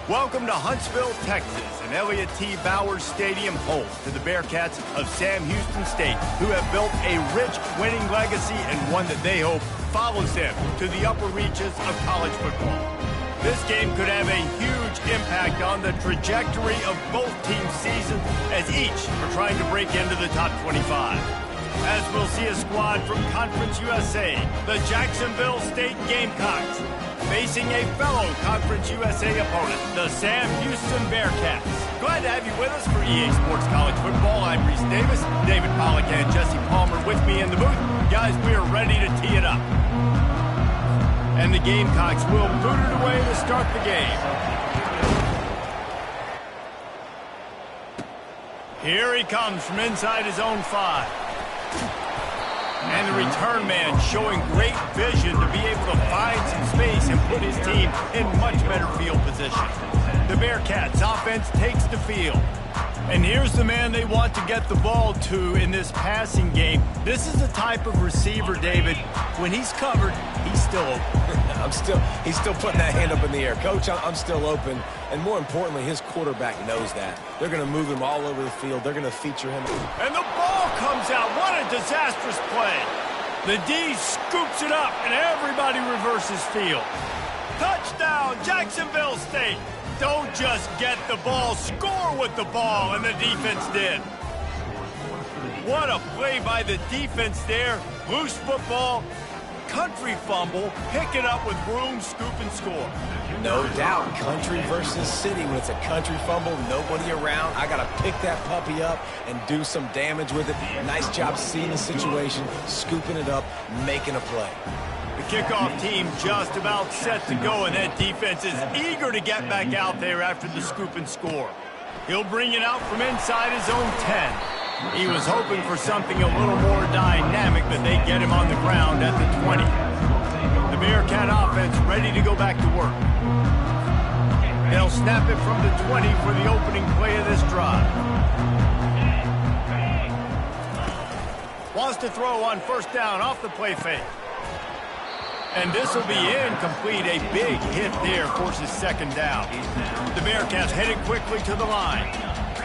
Welcome to Huntsville, Texas, and Elliott T. Bowers Stadium home to the Bearcats of Sam Houston State, who have built a rich winning legacy and one that they hope follows them to the upper reaches of college football. This game could have a huge impact on the trajectory of both teams' seasons as each are trying to break into the top 25. As we'll see a squad from Conference USA, the Jacksonville State Gamecocks, facing a fellow Conference USA opponent, the Sam Houston Bearcats. Glad to have you with us for EA Sports College Football. I'm Reese Davis, David Pollack and Jesse Palmer with me in the booth. Guys, we are ready to tee it up. And the Gamecocks will boot it away to start the game. Here he comes from inside his own 5. And the return man showing great vision to be able to find some space and put his team in much better field position. The Bearcats offense takes the field. And here's the man they want to get the ball to in this passing game. This is the type of receiver, David, when he's covered, he's still open. He's still putting that hand up in the air. Coach, I'm still open. And more importantly, his quarterback knows that. They're going to move him all over the field. They're going to feature him. And the ball comes out. What a disastrous play. The D scoops it up, and everybody reverses field. Touchdown, Jacksonville State. Don't just get the ball, score with the ball, and the defense did. What a play by the defense there. Loose football, country fumble, pick it up with room, scoop, and score. No doubt, country versus city. When it's a country fumble, nobody around, I got to pick that puppy up and do some damage with it. Nice job seeing the situation, scooping it up, making a play. The kickoff team just about set to go, and that defense is eager to get back out there after the scoop and score. He'll bring it out from inside his own 10. He was hoping for something a little more dynamic, but they get him on the ground at the 20. The Bearcat offense ready to go back to work. They'll snap it from the 20 for the opening play of this drive. Wants to throw on first down off the play fake. And this will be incomplete. A big hit there forces second down. The Bearcats headed quickly to the line.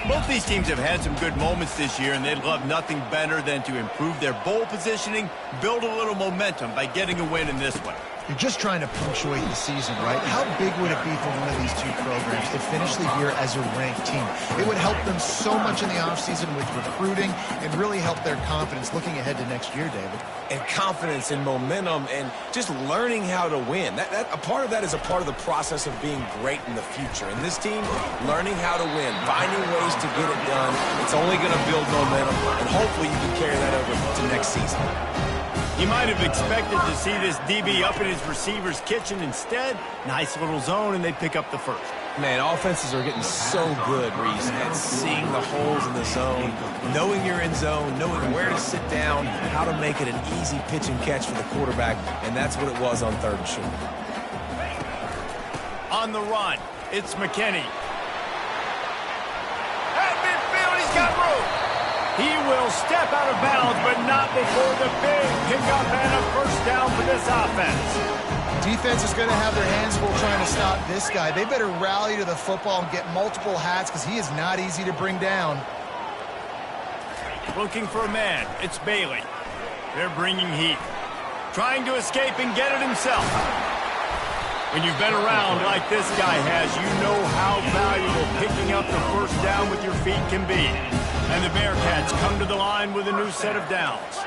Both these teams have had some good moments this year, and they'd love nothing better than to improve their bowl positioning, build a little momentum by getting a win in this one. You're just trying to punctuate the season, right? How big would it be for one of these two programs to finish the year as a ranked team? It would help them so much in the offseason with recruiting and really help their confidence looking ahead to next year, David. And confidence and momentum and just learning how to win. A part of that is a part of the process of being great in the future. And this team, learning how to win, finding ways to get it done. It's only going to build momentum, and hopefully you can carry that over to next season. You might have expected to see this DB up in his receiver's kitchen. Instead, nice little zone, and they pick up the first. Man, offenses are getting so good, Reese, at seeing the holes in the zone, knowing you're in zone, knowing where to sit down, how to make it an easy pitch and catch for the quarterback, and that's what it was on third and short. On the run, it's McKinney. At midfield, he's got room. He will step out of bounds, but not before the big pickup and a first down for this offense. Defense is going to have their hands full trying to stop this guy. They better rally to the football and get multiple hats because he is not easy to bring down. Looking for a man. It's Bailey. They're bringing heat. Trying to escape and get it himself. When you've been around like this guy has, you know how valuable picking up the first down with your feet can be. And the Bearcats come to the line with a new set of downs.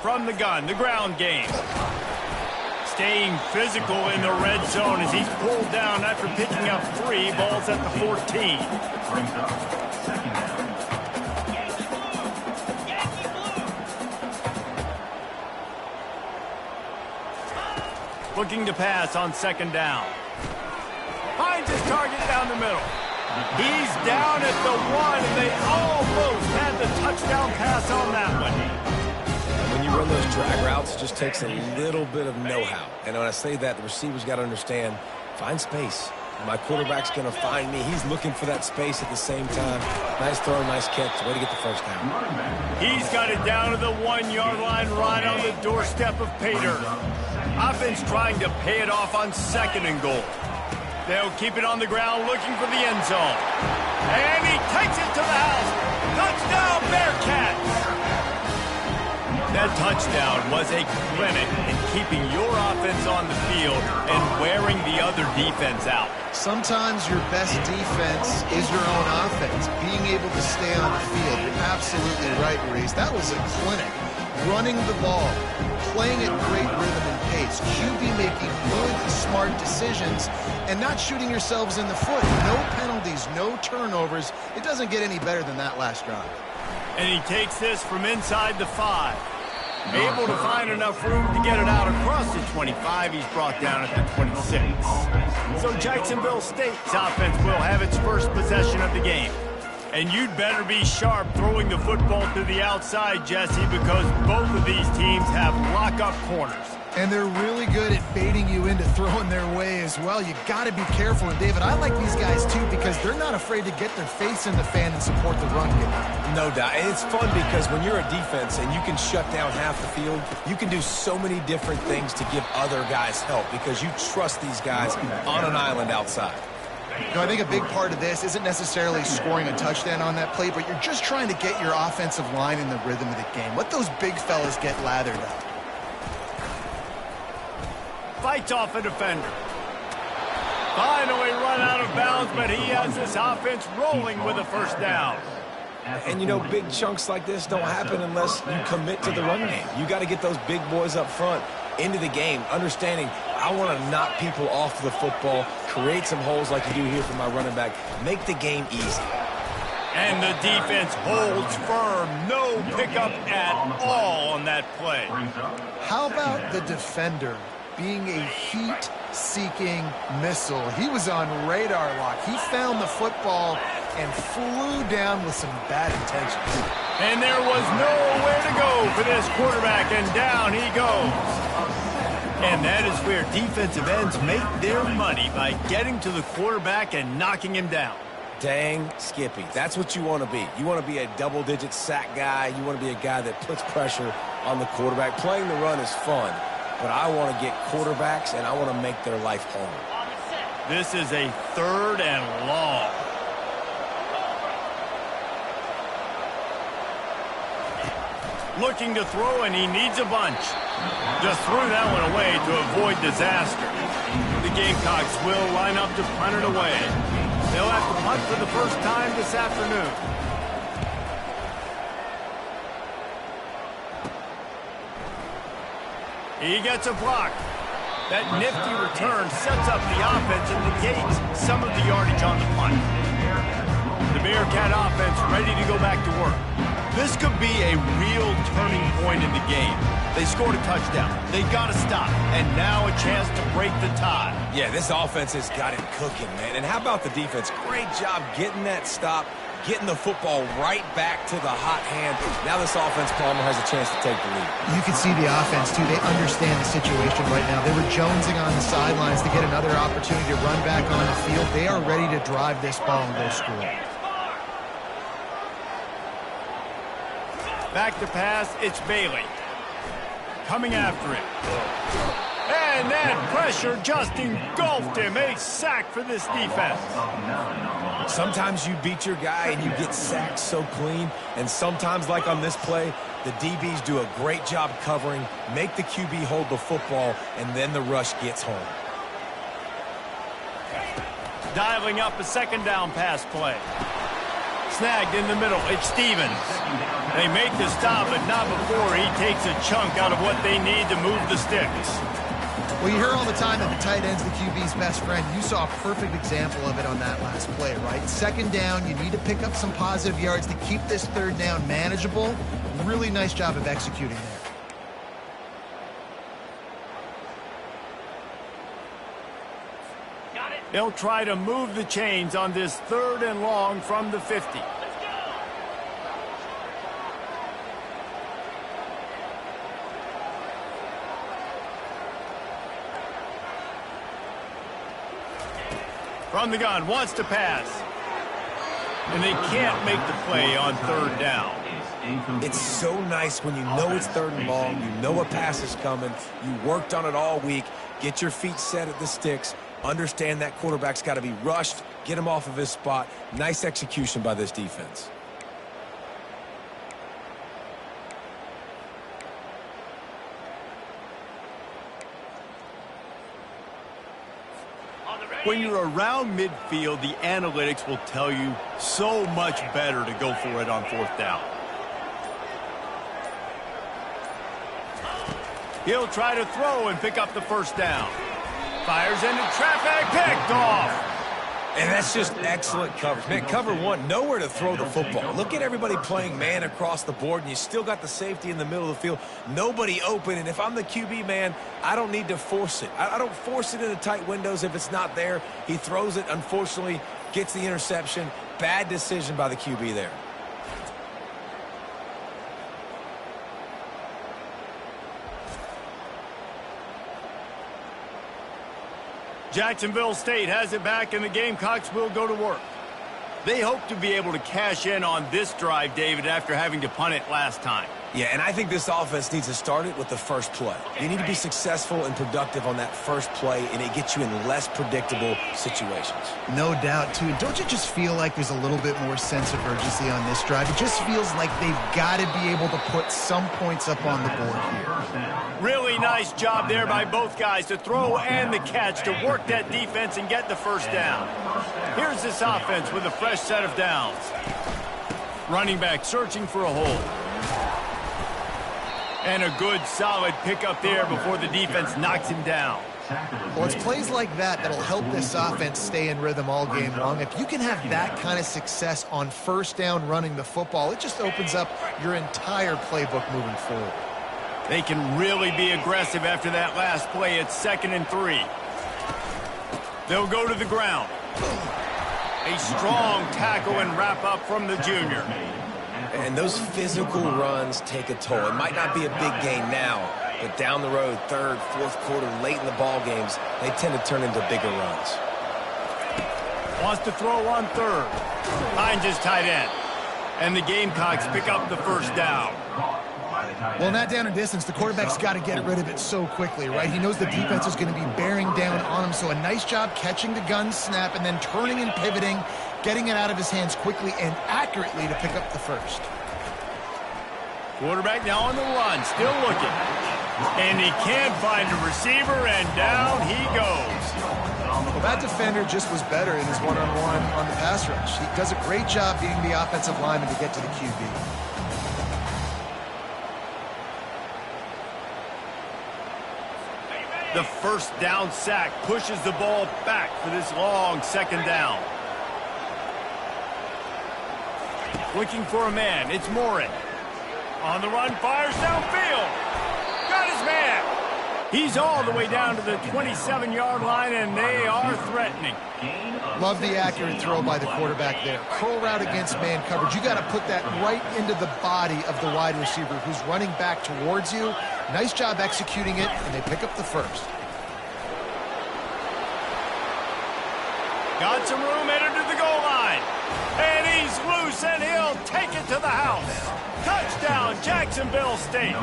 From the gun, the ground game. Staying physical in the red zone as he's pulled down after picking up 3. Balls at the 14. Looking to pass on second down. Finds his target down the middle. He's down at the 1, and they almost had the touchdown pass on that one. When you run those drag routes, it just takes a little bit of know-how. And when I say that, the receiver's got to understand, find space. My quarterback's going to find me. He's looking for that space at the same time. Nice throw, nice catch. Way to get the first down. He's got it down to the 1-yard line right on the doorstep of Pater. Offense trying to pay it off on 2nd and goal. They'll keep it on the ground looking for the end zone. And he takes it to the house. Touchdown, Bearcats! That touchdown was a clinic in keeping your offense on the field and wearing the other defense out. Sometimes your best defense is your own offense. Being able to stay on the field. You're absolutely right, Reese. That was a clinic. Running the ball, playing at great rhythm and pace. QB making good, smart decisions, and not shooting yourselves in the foot. No penalties, no turnovers. It doesn't get any better than that last drive. And he takes this from inside the 5. Able to find enough room to get it out across the 25. He's brought down at the 26. So Jacksonville State's offense will have its first possession of the game. And you'd better be sharp throwing the football to the outside, Jesse, because both of these teams have lock-up corners. And they're really good at baiting you into throwing their way as well. You got to be careful. And, David, I like these guys, too, because they're not afraid to get their face in the fan and support the run game. No doubt. And it's fun because when you're a defense and you can shut down half the field, you can do so many different things to give other guys help because you trust these guys on an island outside. You know, I think a big part of this isn't necessarily scoring a touchdown on that play, but you're just trying to get your offensive line in the rhythm of the game. Let those big fellas get lathered up. Fights off a defender. Finally run out of bounds, but he has this offense rolling with a first down. And, you know, big chunks like this don't happen unless you commit to the run game. You got to get those big boys up front into the game, understanding I want to knock people off the football, create some holes like you do here for my running back, make the game easy. And the defense holds firm. No pickup at all on that play. How about the defender being a heat-seeking missile? He was on radar lock. He found the football and flew down with some bad intentions. And there was nowhere to go for this quarterback, and down he goes. And that is where defensive ends make their money, by getting to the quarterback and knocking him down. Dang, Skippy. That's what you want to be. You want to be a double-digit sack guy. You want to be a guy that puts pressure on the quarterback. Playing the run is fun, but I want to get quarterbacks, and I want to make their life hard. This is a 3rd and long. Looking to throw, and he needs a bunch. Just threw that one away to avoid disaster. The Gamecocks will line up to punt it away. They'll have to punt for the first time this afternoon. He gets a block. That nifty return sets up the offense and negates some of the yardage on the punt. The Bearcat offense ready to go back to work. This could be a real turning point in the game. They scored a touchdown. They got to stop. And now a chance to break the tie. Yeah, this offense has got it cooking, man. And how about the defense? Great job getting that stop, getting the football right back to the hot hand. Now this offense, Palmer, has a chance to take the lead. You can see the offense, too. They understand the situation right now. They were jonesing on the sidelines to get another opportunity to run back on the field. They are ready to drive this ball and go score. Back to pass, it's Bailey. Coming after him. And that pressure just engulfed him. A sack for this defense. Sometimes you beat your guy and you get sacked so clean. And sometimes, like on this play, the DBs do a great job covering, make the QB hold the football, and then the rush gets home. Dialing up a 2nd down pass play. Snagged in the middle. It's Stevens. They make the stop, but not before he takes a chunk out of what they need to move the sticks. Well, you hear all the time that the tight end's the QB's best friend. You saw a perfect example of it on that last play, right? 2nd down, you need to pick up some positive yards to keep this 3rd down manageable. Really nice job of executing there. They'll try to move the chains on this 3rd and long from the 50. From the gun, wants to pass. And they can't make the play on 3rd down. It's so nice when you know it's 3rd and long, you know a pass is coming, you worked on it all week, get your feet set at the sticks, understand that quarterback's got to be rushed, get him off of his spot. Nice execution by this defense. When you're around midfield, the analytics will tell you so much better to go for it on 4th down. He'll try to throw and pick up the 1st down. Fires into traffic, picked off. And that's just excellent coverage. Man, cover 1, nowhere to throw the football. Look at everybody playing man across the board, and you still got the safety in the middle of the field. Nobody open, and if I'm the QB, man, I don't need to force it. I don't force it into tight windows if it's not there. He throws it, unfortunately, gets the interception. Bad decision by the QB there. Jacksonville State has it back, and the Gamecocks will go to work. They hope to be able to cash in on this drive, David, after having to punt it last time. Yeah, and I think this offense needs to start it with the first play. You need to be successful and productive on that first play, and it gets you in less predictable situations. No doubt, too. Don't you just feel like there's a little bit more sense of urgency on this drive? It just feels like they've got to be able to put some points up on the board here. Really nice job there by both guys to throw and the catch to work that defense and get the 1st down. Here's this offense with a fresh set of downs. Running back searching for a hole. And a good, solid pickup there before the defense knocks him down. Well, it's plays like that that'll help this offense stay in rhythm all game long. If you can have that kind of success on 1st down running the football, it just opens up your entire playbook moving forward. They can really be aggressive after that last play. It's 2nd and 3. They'll go to the ground. A strong tackle and wrap up from the junior. And those physical runs take a toll. It might not be a big gain now, but down the road, 3rd, 4th quarter, late in the ball games, they tend to turn into bigger runs. Wants to throw on 3rd. Finds his tight end. And the Gamecocks pick up the 1st down. Well, in that down and distance, the quarterback's got to get rid of it so quickly, right? He knows the defense is going to be bearing down on him, so a nice job catching the gun snap and then turning and pivoting, getting it out of his hands quickly and accurately to pick up the 1st. Quarterback now on the run, still looking. And he can't find a receiver, and down he goes. Well, that defender just was better in his one-on-one on the pass rush. He does a great job being the offensive lineman to get to the QB. The 1st down sack pushes the ball back for this long 2nd down. Looking for a man, it's Morin. On the run, fires downfield. Got his man. He's all the way down to the 27-yard line, and they are threatening. Love the accurate throw by the quarterback there. Curl route against man coverage. You got to put that right into the body of the wide receiver who's running back towards you. Nice job executing it, and they pick up the 1st. Got some room, headed to the goal line. And he's loose, and he'll take it to the house. Touchdown, Jacksonville State.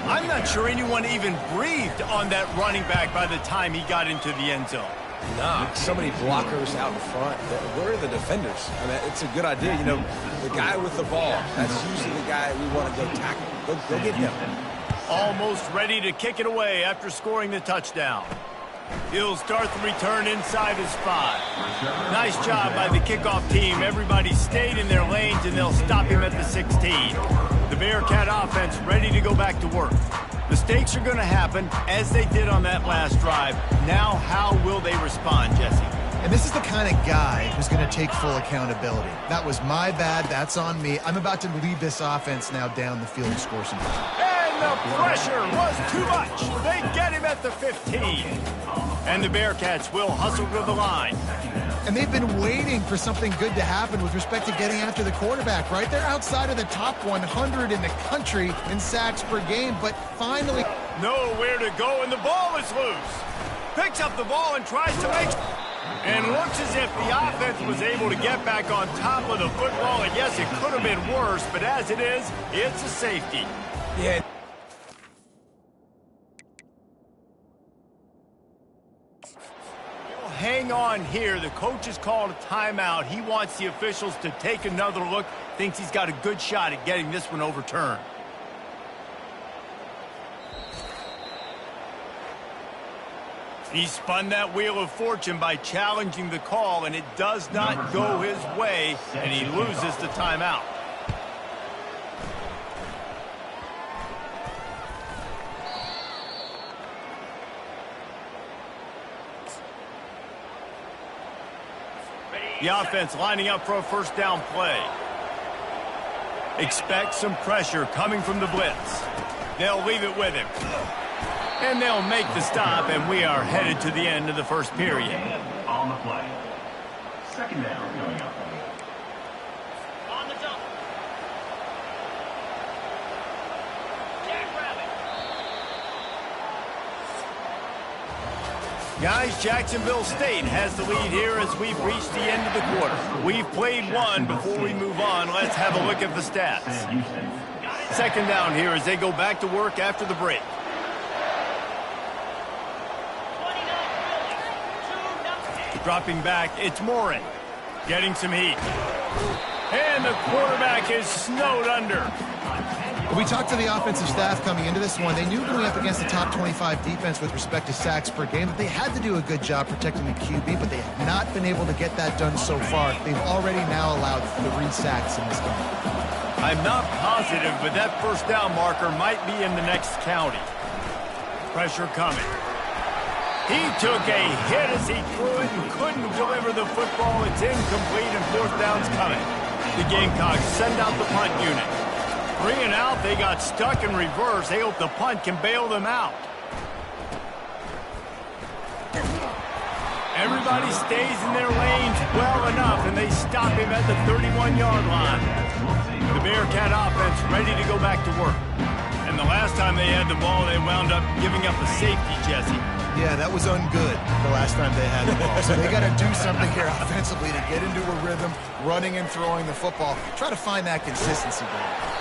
I'm not sure anyone even breathed on that running back by the time he got into the end zone. Nah, so many blockers out in front. Where are the defenders? I mean, it's a good idea. You know, the guy with the ball, that's usually the guy we want to go tackle. Go get him. Almost ready to kick it away after scoring the touchdown. He'll start the return inside his 5. Nice job by the kickoff team. Everybody stayed in their lanes, and they'll stop him at the 16. The Bearcat offense ready to go back to work. Mistakes are going to happen, as they did on that last drive. Now, how will they respond, Jesse? And this is the kind of guy who's going to take full accountability. That was my bad. That's on me. I'm about to lead this offense now down the field and score some points. And the pressure was too much. They get him at the 15. And the Bearcats will hustle to the line. And they've been waiting for something good to happen with respect to getting after the quarterback, right? They're outside of the top 100 in the country in sacks per game, but finally... Nowhere to go, and the ball is loose. Picks up the ball and tries to make... And looks as if the offense was able to get back on top of the football. And yes, it could have been worse, but as it is, it's a safety. Yeah. Hang on here. The coach has called a timeout. He wants the officials to take another look. Thinks he's got a good shot at getting this one overturned. He spun that wheel of fortune by challenging the call, and it does not go his way, and he loses the timeout. The offense lining up for a first down play. Expect some pressure coming from the blitz. They'll leave it with him. And they'll make the stop, and we are headed to the end of the first period. On the play. Second down coming up. On the double. Jackrabbit. Guys, Jacksonville State has the lead here as we've reached the end of the quarter. We've played one. Before we move on, let's have a look at the stats. Second down here as they go back to work after the break. Dropping back, it's Morin. Getting some heat. And the quarterback is snowed under. We talked to the offensive staff coming into this one. They knew going up against the top 25 defense with respect to sacks per game that they had to do a good job protecting the QB, but they have not been able to get that done so far. They've already now allowed 3 sacks in this game. I'm not positive, but that first down marker might be in the next county. Pressure coming. He took a hit as he threw it and couldn't deliver the football. It's incomplete and fourth down's coming. The Gamecocks send out the punt unit. 3 and out, they got stuck in reverse. They hope the punt can bail them out. Everybody stays in their lanes well enough, and they stop him at the 31-yard line. The Bearcat offense ready to go back to work. And the last time they had the ball, they wound up giving up a safety, Jesse. Yeah, that was ungood the last time they had the ball. So they got to do something here offensively to get into a rhythm, running and throwing the football. Try to find that consistency,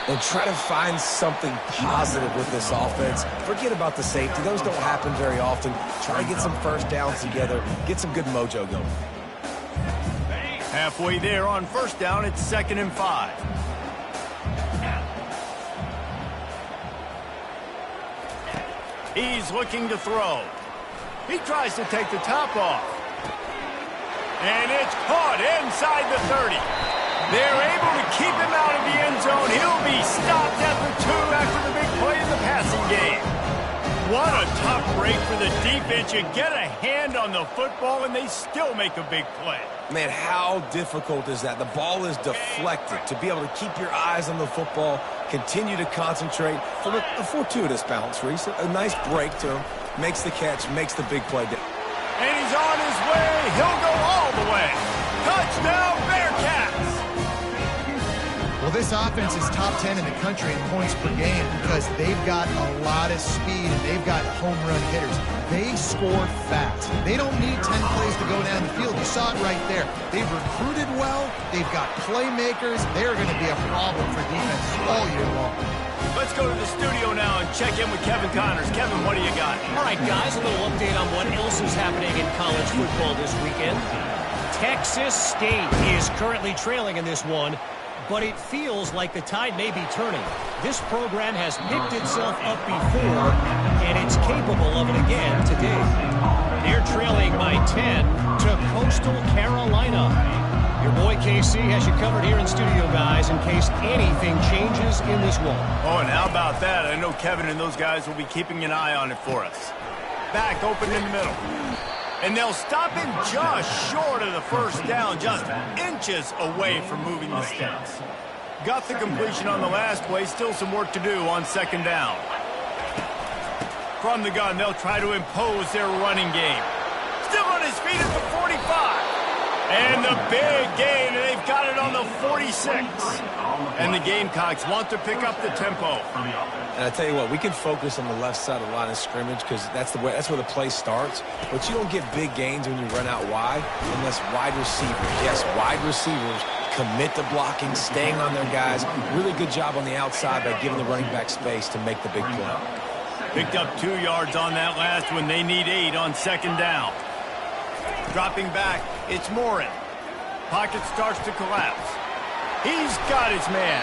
And try to find something positive with this offense. Forget about the safety. Those don't happen very often. Try to get some first downs together. Get some good mojo going. Halfway there on first down, it's 2nd and 5. He's looking to throw. He tries to take the top off. And it's caught inside the 30. They're able to keep him out of the end zone. He'll be stopped at the 2 after the big play in the passing game. What a tough break for the defense. You get a hand on the football, and they still make a big play. Man, how difficult is that? The ball is deflected. To be able to keep your eyes on the football, continue to concentrate from a fortuitous bounce, Reese. A nice break to him. Makes the catch, makes the big play. And he's on his way. He'll go all the way. Touchdown, Bearcats! Well, this offense is top 10 in the country in points per game because they've got a lot of speed and they've got home run hitters. They score fast. They don't need 10 plays to go down the field. You saw it right there. They've recruited well. They've got playmakers. They're going to be a problem for defenses all year long. Let's go to the studio now and check in with Kevin Connors. Kevin, what do you got? All right, guys, a little update on what else is happening in college football this weekend. Texas State is currently trailing in this one, but it feels like the tide may be turning. This program has picked itself up before, and it's capable of it again today. They're trailing by 10 to Coastal Carolina. Your boy KC has you covered here in studio, guys, in case anything changes in this one. Oh, and how about that? I know Kevin and those guys will be keeping an eye on it for us. Back open in the middle. And they'll stop him just short of the first down, just inches away from moving the sticks. Got the completion on the last play, still some work to do on 2nd down. From the gun, they'll try to impose their running game. Still on his feet at the 45. And the big gain, and they've got it on the 46. And the Gamecocks want to pick up the tempo. And I tell you what, we can focus on the left side of the line of scrimmage because that's where the play starts. But you don't get big gains when you run out wide unless wide receivers, yes, wide receivers, commit to blocking, staying on their guys. Really good job on the outside by giving the running back space to make the big play. Picked up 2 yards on that last one. They need 8 on second down. Dropping back, it's Morin. Pocket starts to collapse. He's got his man.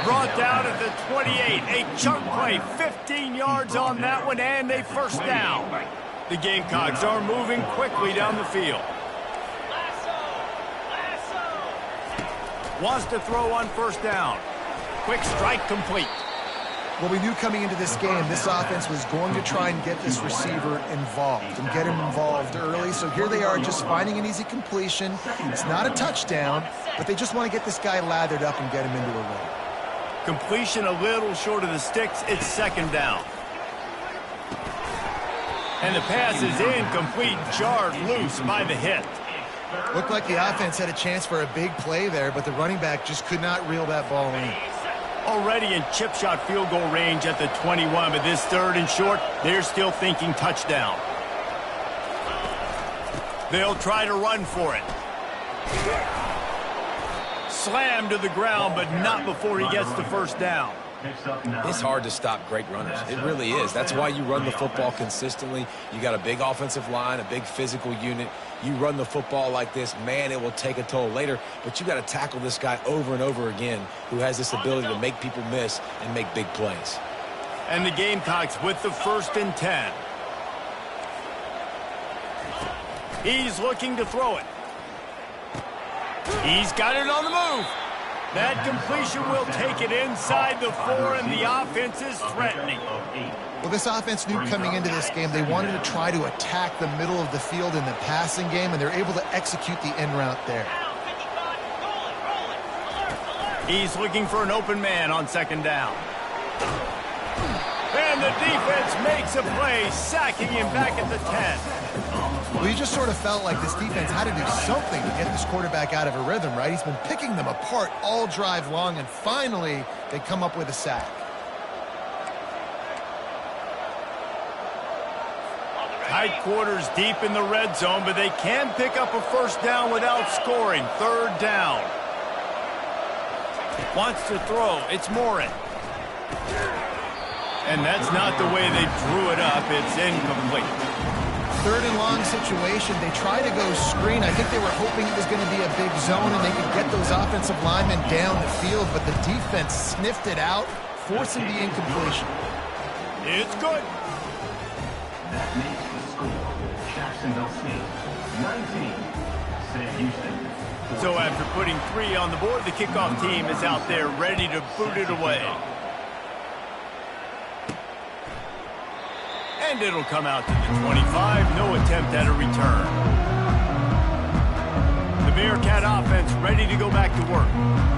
Brought down at the 28. A chunk play, 15 yards on that one, and a first down. The Gamecocks are moving quickly down the field. Wants to throw on first down. Quick strike complete. Well, we knew coming into this game, this offense was going to try and get this receiver involved and get him involved early. So here they are just finding an easy completion. It's not a touchdown, but they just want to get this guy lathered up and get him into a run. Completion a little short of the sticks. It's second down. And the pass is incomplete, jarred loose by the hit. Looked like the offense had a chance for a big play there, but the running back just could not reel that ball in. Already in chip shot field goal range at the 21, but this third and short, they're still thinking touchdown. They'll try to run for it. Slammed to the ground, but not before he gets the first down. It's hard to stop great runners. It really is. That's why you run the football consistently. You got a big offensive line, a big physical unit. You run the football like this, man, it will take a toll later. But you got to tackle this guy over and over again who has this ability to make people miss and make big plays. And the Gamecocks with the 1st and 10. He's looking to throw it. He's got it on the move. That completion will take it inside the 4, and the offense is threatening. Well, this offense knew coming into this game they wanted to try to attack the middle of the field in the passing game, and they're able to execute the in route there. He's looking for an open man on second down. And the defense makes a play, sacking him back at the 10. Well, you just sort of felt like this defense had to do something to get this quarterback out of a rhythm, right? He's been picking them apart all drive long, and finally they come up with a sack. Tight quarters deep in the red zone, but they can pick up a first down without scoring. Third down. Wants to throw. It's Morin. And that's not the way they drew it up. It's incomplete. Third and long situation. They tried to go screen. I think they were hoping it was going to be a big zone and they could get those offensive linemen down the field, but the defense sniffed it out, forcing the incompletion. It's good. That makes the score. Jacksonville State, 19. Sam Houston. So after putting 3 on the board, the kickoff team is out there ready to boot it away. And it'll come out to the 25. No attempt at a return. The Bearcat offense ready to go back to work.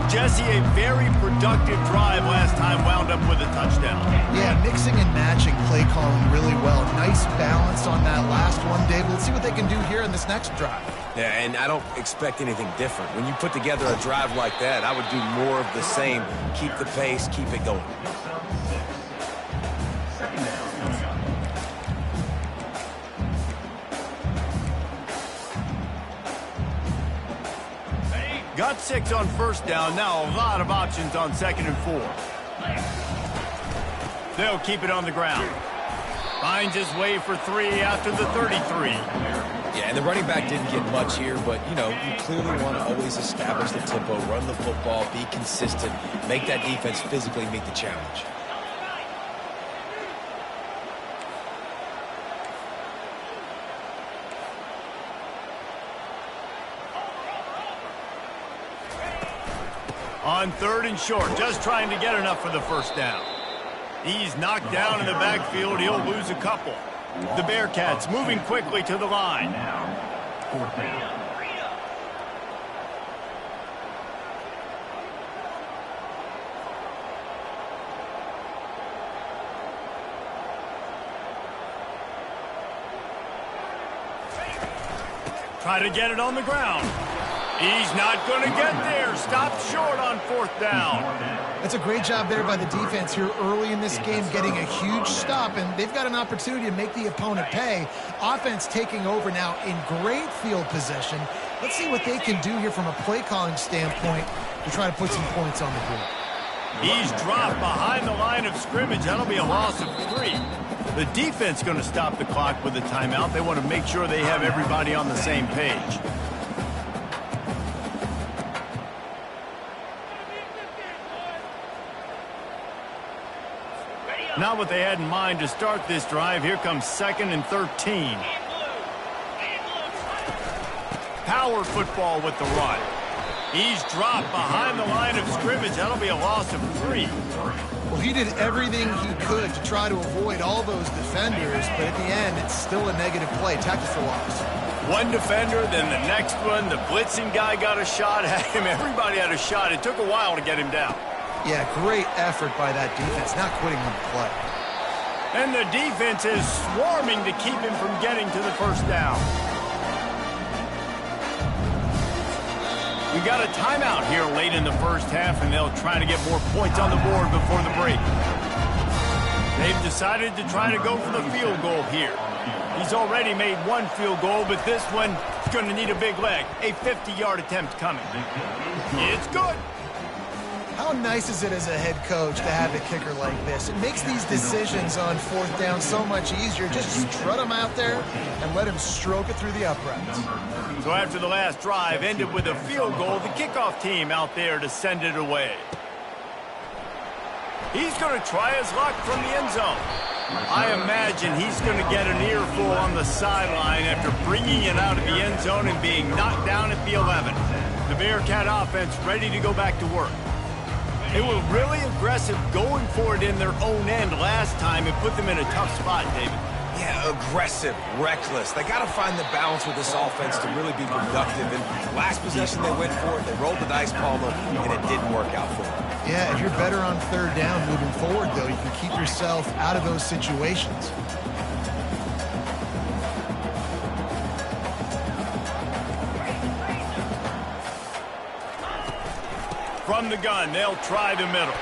Jesse, a very productive drive last time, wound up with a touchdown. Yeah, mixing and matching play calling really well. Nice balance on that last one, Dave. Let's see what they can do here in this next drive. Yeah, and I don't expect anything different. When you put together a drive like that, I would do more of the same. Keep the pace, keep it going. Second down. Got 6 on first down. Now a lot of options on second and 4. They'll keep it on the ground. Finds his way for 3 after the 33. Yeah, and the running back didn't get much here, but, you know, you clearly want to always establish the tempo, run the football, be consistent, make that defense physically meet the challenge. On third and short, just trying to get enough for the first down. He's knocked down in the backfield. He'll lose a couple. The Bearcats moving quickly to the line. Now, fourth down. Try to get it on the ground. He's not going to get there. Stopped short on 4th down. That's a great job there by the defense here early in this game, getting a huge stop, and they've got an opportunity to make the opponent pay. Offense taking over now in great field position. Let's see what they can do here from a play calling standpoint to try to put some points on the board. He's dropped behind the line of scrimmage. That'll be a loss of 3. The defense going to stop the clock with a timeout. They want to make sure they have everybody on the same page. Not what they had in mind to start this drive. Here comes 2nd and 13. Power football with the run. He's dropped behind the line of scrimmage. That'll be a loss of 3. Well, he did everything he could to try to avoid all those defenders, but at the end, it's still a negative play. Tackle for loss. One defender, then the next one. The blitzing guy got a shot at him. Everybody had a shot. It took a while to get him down. Yeah, great effort by that defense, not quitting on the play. And the defense is swarming to keep him from getting to the 1st down. We got a timeout here late in the 1st half, and they'll try to get more points on the board before the break. They've decided to try to go for the field goal here. He's already made 1 field goal, but this one is going to need a big leg. A 50-yard attempt coming. It's good. How nice is it as a head coach to have a kicker like this? It makes these decisions on 4th down so much easier. Just strut him out there and let him stroke it through the uprights. So after the last drive ended with a field goal, the kickoff team out there to send it away. He's going to try his luck from the end zone. I imagine he's going to get an earful on the sideline after bringing it out of the end zone and being knocked down at the 11. The Bearcat offense ready to go back to work. They were really aggressive going for it in their own end last time. It put them in a tough spot, David. Yeah, aggressive, reckless. They got to find the balance with this offense to really be productive. And last possession they went for it, they rolled the dice, Palmer, and it didn't work out for them. Yeah, if you're better on 3rd down moving forward, though, you can keep yourself out of those situations. From the gun, they'll try the middle.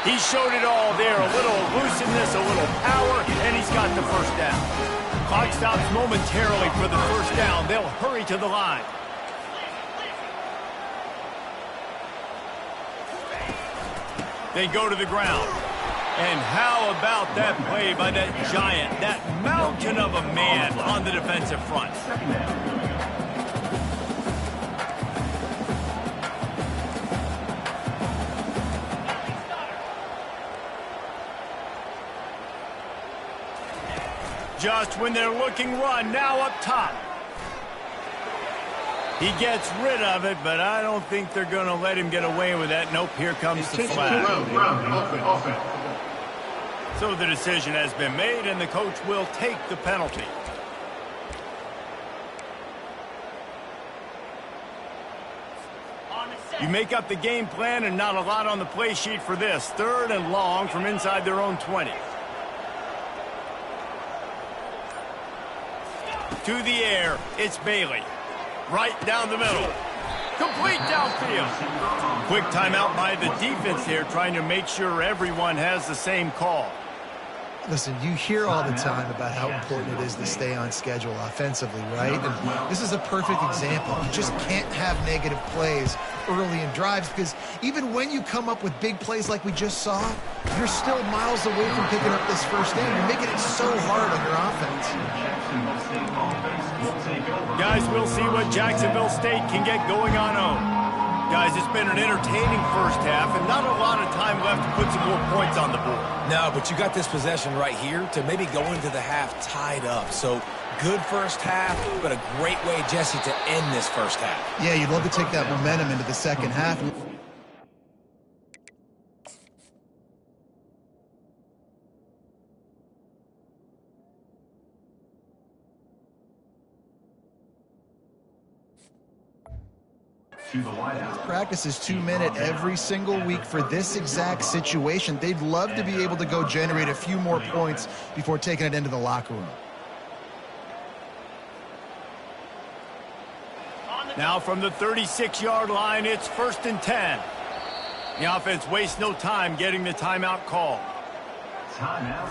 He showed it all there, a little elusiveness, a little power, and he's got the 1st down. Clock stops momentarily for the 1st down. They'll hurry to the line. They go to the ground. And how about that play by that giant, that mountain of a man on the defensive front? Just when they're looking run, now up top. He gets rid of it, but I don't think they're going to let him get away with that. Nope, here comes the flag. So the decision has been made, and the coach will take the penalty. You make up the game plan, and not a lot on the play sheet for this. 3rd and long from inside their own 20. To the air, it's Bailey. Right down the middle. Complete downfield. Quick timeout by the defense here, trying to make sure everyone has the same call. Listen, you hear all the time about how important it is to stay on schedule offensively, right? And this is a perfect example. You just can't have negative plays early in drives because even when you come up with big plays like we just saw, you're still miles away from picking up this 1st down. You're making it so hard on your offense. Guys, we'll see what Jacksonville State can get going on home. Guys, it's been an entertaining 1st half and not a lot of time left to put some more points on the board. No, but you got this possession right here to maybe go into the half tied up. So good 1st half, but a great way, Jesse, to end this 1st half. Yeah, you'd love to take that momentum into the 2nd half. Practice is 2-minute every single week for this exact situation. They'd love to be able to go generate a few more points before taking it into the locker room. Now from the 36-yard line, it's 1st and 10. The offense wastes no time getting the timeout call. Timeout,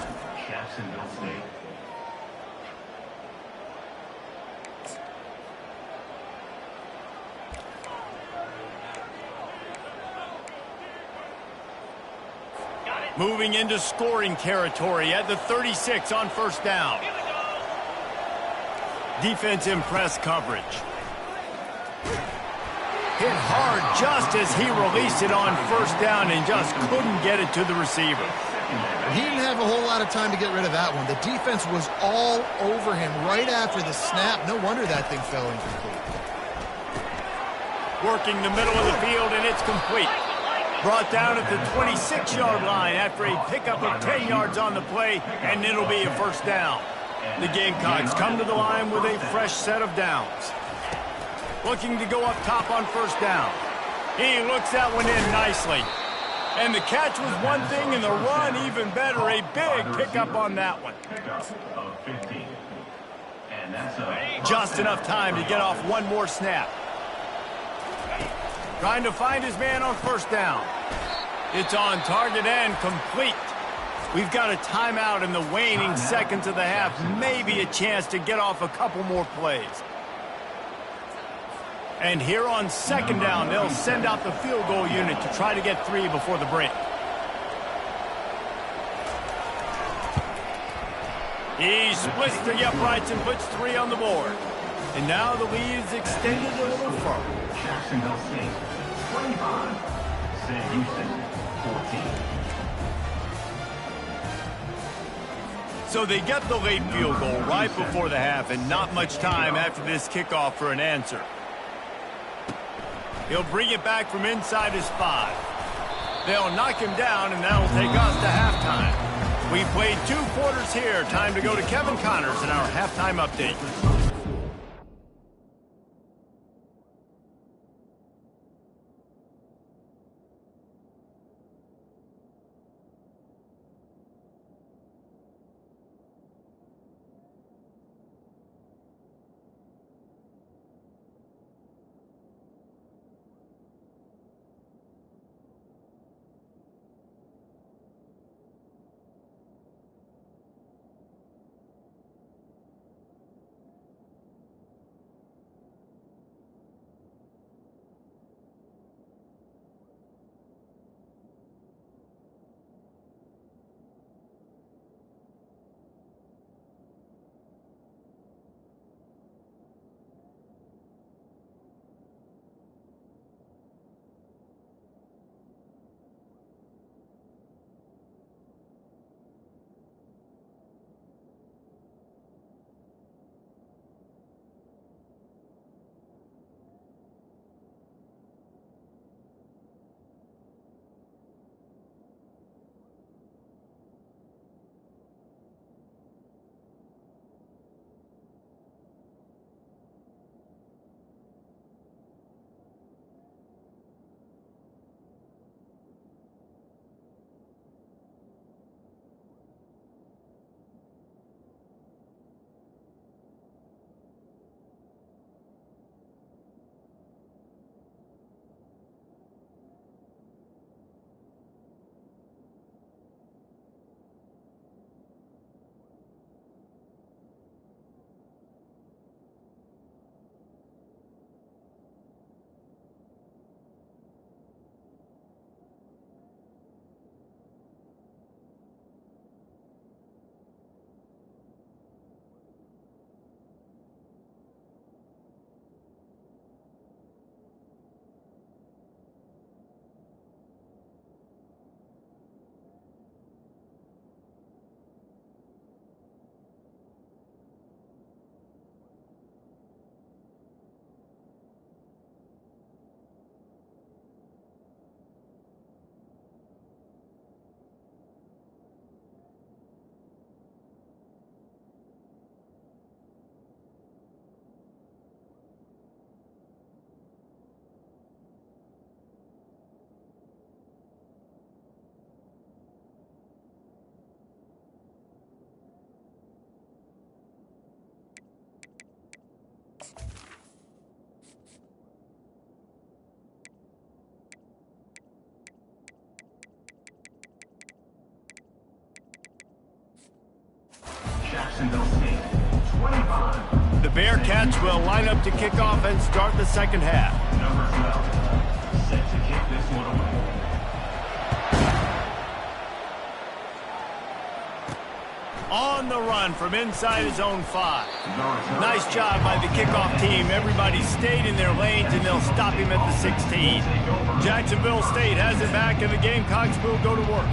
Jacksonville State. Moving into scoring territory at the 36 on 1st down. Defense in press coverage. Hit hard just as he released it on 1st down and just couldn't get it to the receiver. He didn't have a whole lot of time to get rid of that one. The defense was all over him right after the snap. No wonder that thing fell incomplete. Working the middle of the field, and it's complete. Brought down at the 26-yard line after a pickup of 10 yards on the play, and it'll be a 1st down. The Gamecocks come to the line with a fresh set of downs. Looking to go up top on 1st down. He looks that one in nicely. And the catch was one thing, and the run even better. A big pickup on that one. Just enough time to get off one more snap. Trying to find his man on 1st down. It's on target and complete. We've got a timeout in the waning seconds of the half. Maybe a chance to get off a couple more plays. And here on 2nd down, they'll send out the field goal unit to try to get 3 before the break. He splits the uprights and puts 3 on the board. And now the lead is extended a little further. Jacksonville State, 25. Sam Houston, 14. So they get the late field goal right before the half, and not much time after this kickoff for an answer. He'll bring it back from inside his 5. They'll knock him down, and that'll take us to halftime. We played 2 quarters here. Time to go to Kevin Connors in our halftime update. Bearcats will line up to kick off and start the second half. Number 12, set to kick this one away. On the run from inside his own 5. Nice job by the kickoff team. Everybody stayed in their lanes, and they'll stop him at the 16. Jacksonville State has it back, and the Gamecocks will go to work.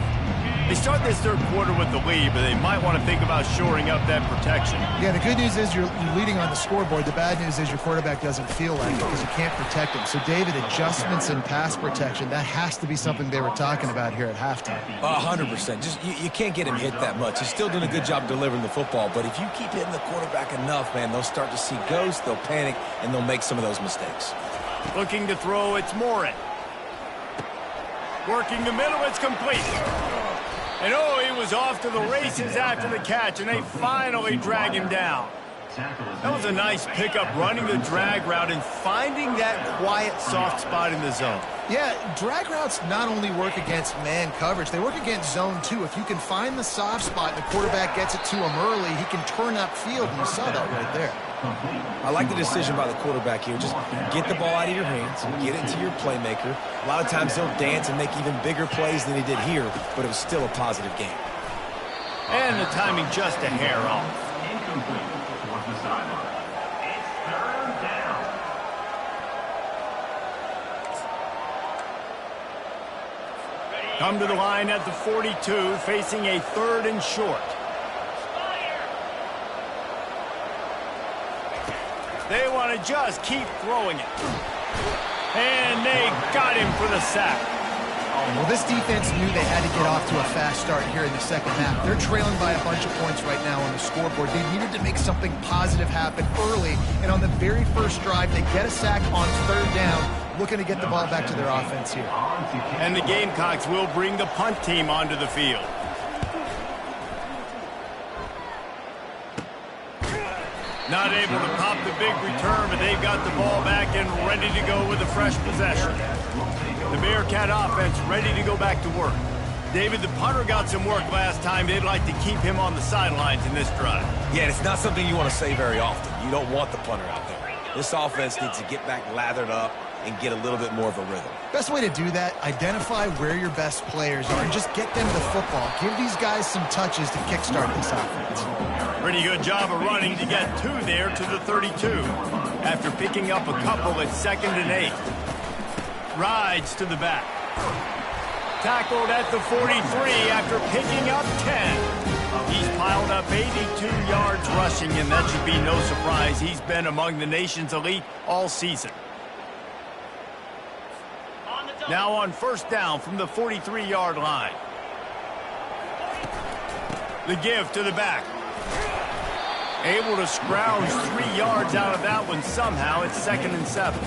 They start this third quarter with the lead, but they might want to think about shoring up that protection. Yeah, the good news is you're leading on the scoreboard. The bad news is your quarterback doesn't feel like it because you can't protect him. So, David, adjustments in pass protection, that has to be something they were talking about here at halftime. 100%. Just you can't get him hit that much. He's still doing a good job delivering the football, but if you keep hitting the quarterback enough, man, they'll start to see ghosts, they'll panic, and they'll make some of those mistakes. Looking to throw, it's Morin. Working the middle, it's complete. And oh, he was off to the races after the catch, and they finally drag him down. That was a nice pickup, running the drag route and finding that quiet, soft spot in the zone. Yeah, drag routes not only work against man coverage, they work against zone too. If you can find the soft spot and the quarterback gets it to him early, he can turn upfield, and you saw that right there. I like the decision by the quarterback here. Just get the ball out of your hands, get it to your playmaker. A lot of times he'll dance and make even bigger plays than he did here, but it was still a positive game. And the timing just a hair off. Incomplete towards the sideline. It's third down. Come to the line at the 42, facing a 3rd and short. They want to just keep throwing it. And they got him for the sack. Well, this defense knew they had to get off to a fast start here in the second half. They're trailing by a bunch of points right now on the scoreboard. They needed to make something positive happen early, and on the very first drive, they get a sack on 3rd down, looking to get the ball back to their offense here. And the Gamecocks will bring the punt team onto the field. Not able to pop the big return, but they've got the ball back and ready to go with a fresh possession. The Bearcat offense ready to go back to work. David, the punter got some work last time. They'd like to keep him on the sidelines in this drive. Yeah, it's not something you want to say very often. You don't want the punter out there. This offense needs to get back lathered up and get a little bit more of a rhythm. Best way to do that, identify where your best players are and just get them the football. Give these guys some touches to kickstart this offense. Pretty good job of running to get 2 there to the 32. After picking up a couple at 2nd and 8. Rides to the back. Tackled at the 43 after picking up 10. He's piled up 82 yards rushing, and that should be no surprise. He's been among the nation's elite all season. Now on 1st down from the 43-yard line. The give to the back. Able to scrounge 3 yards out of that one somehow. It's 2nd and 7.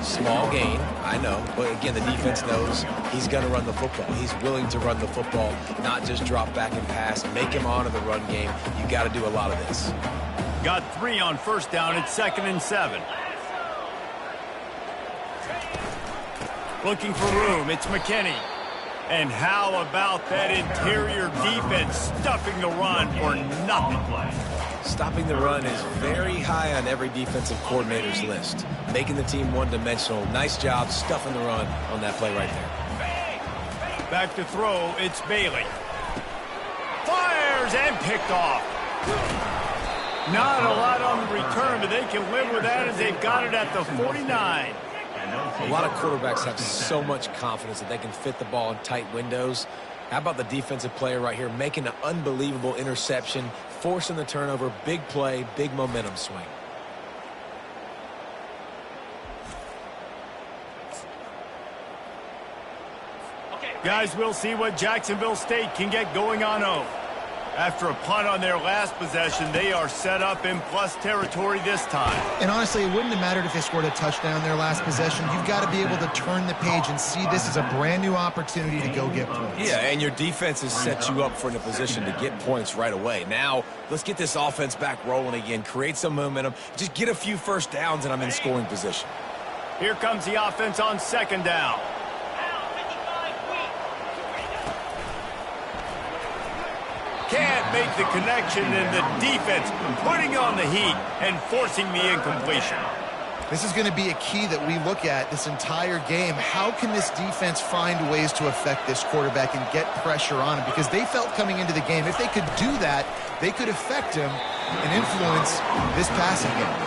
Small gain, I know, but again, the defense knows he's going to run the football. He's willing to run the football, not just drop back and pass, make him honor the run game. You got to do a lot of this. Got 3 on 1st down. It's 2nd and 7. Looking for room. It's McKinney. And how about that interior defense stuffing the run for nothing? Stopping the run is very high on every defensive coordinator's list. Making the team one-dimensional. Nice job stuffing the run on that play right there. Back to throw. It's Bailey. Fires and picked off. Not a lot on the return, but they can live with that as they've got it at the 49. A lot of quarterbacks have so much confidence that they can fit the ball in tight windows. How about the defensive player right here making an unbelievable interception, forcing the turnover, big play, big momentum swing. Guys, we'll see what Jacksonville State can get going on 0. After a punt on their last possession, they are set up in plus territory this time. And honestly, it wouldn't have mattered if they scored a touchdown their last possession. You've got to be able to turn the page and see this as a brand new opportunity to go get points. Yeah, and your defense has set you up for a position to get points right away. Now, let's get this offense back rolling again, create some momentum, just get a few first downs, and I'm in scoring position. Here comes the offense on 2nd down. can't make the connection, and the defense putting on the heat and forcing the incompletion. This is going to be a key that we look at this entire game. How can this defense find ways to affect this quarterback and get pressure on him? Because they felt coming into the game, if they could do that, they could affect him and influence this passing game.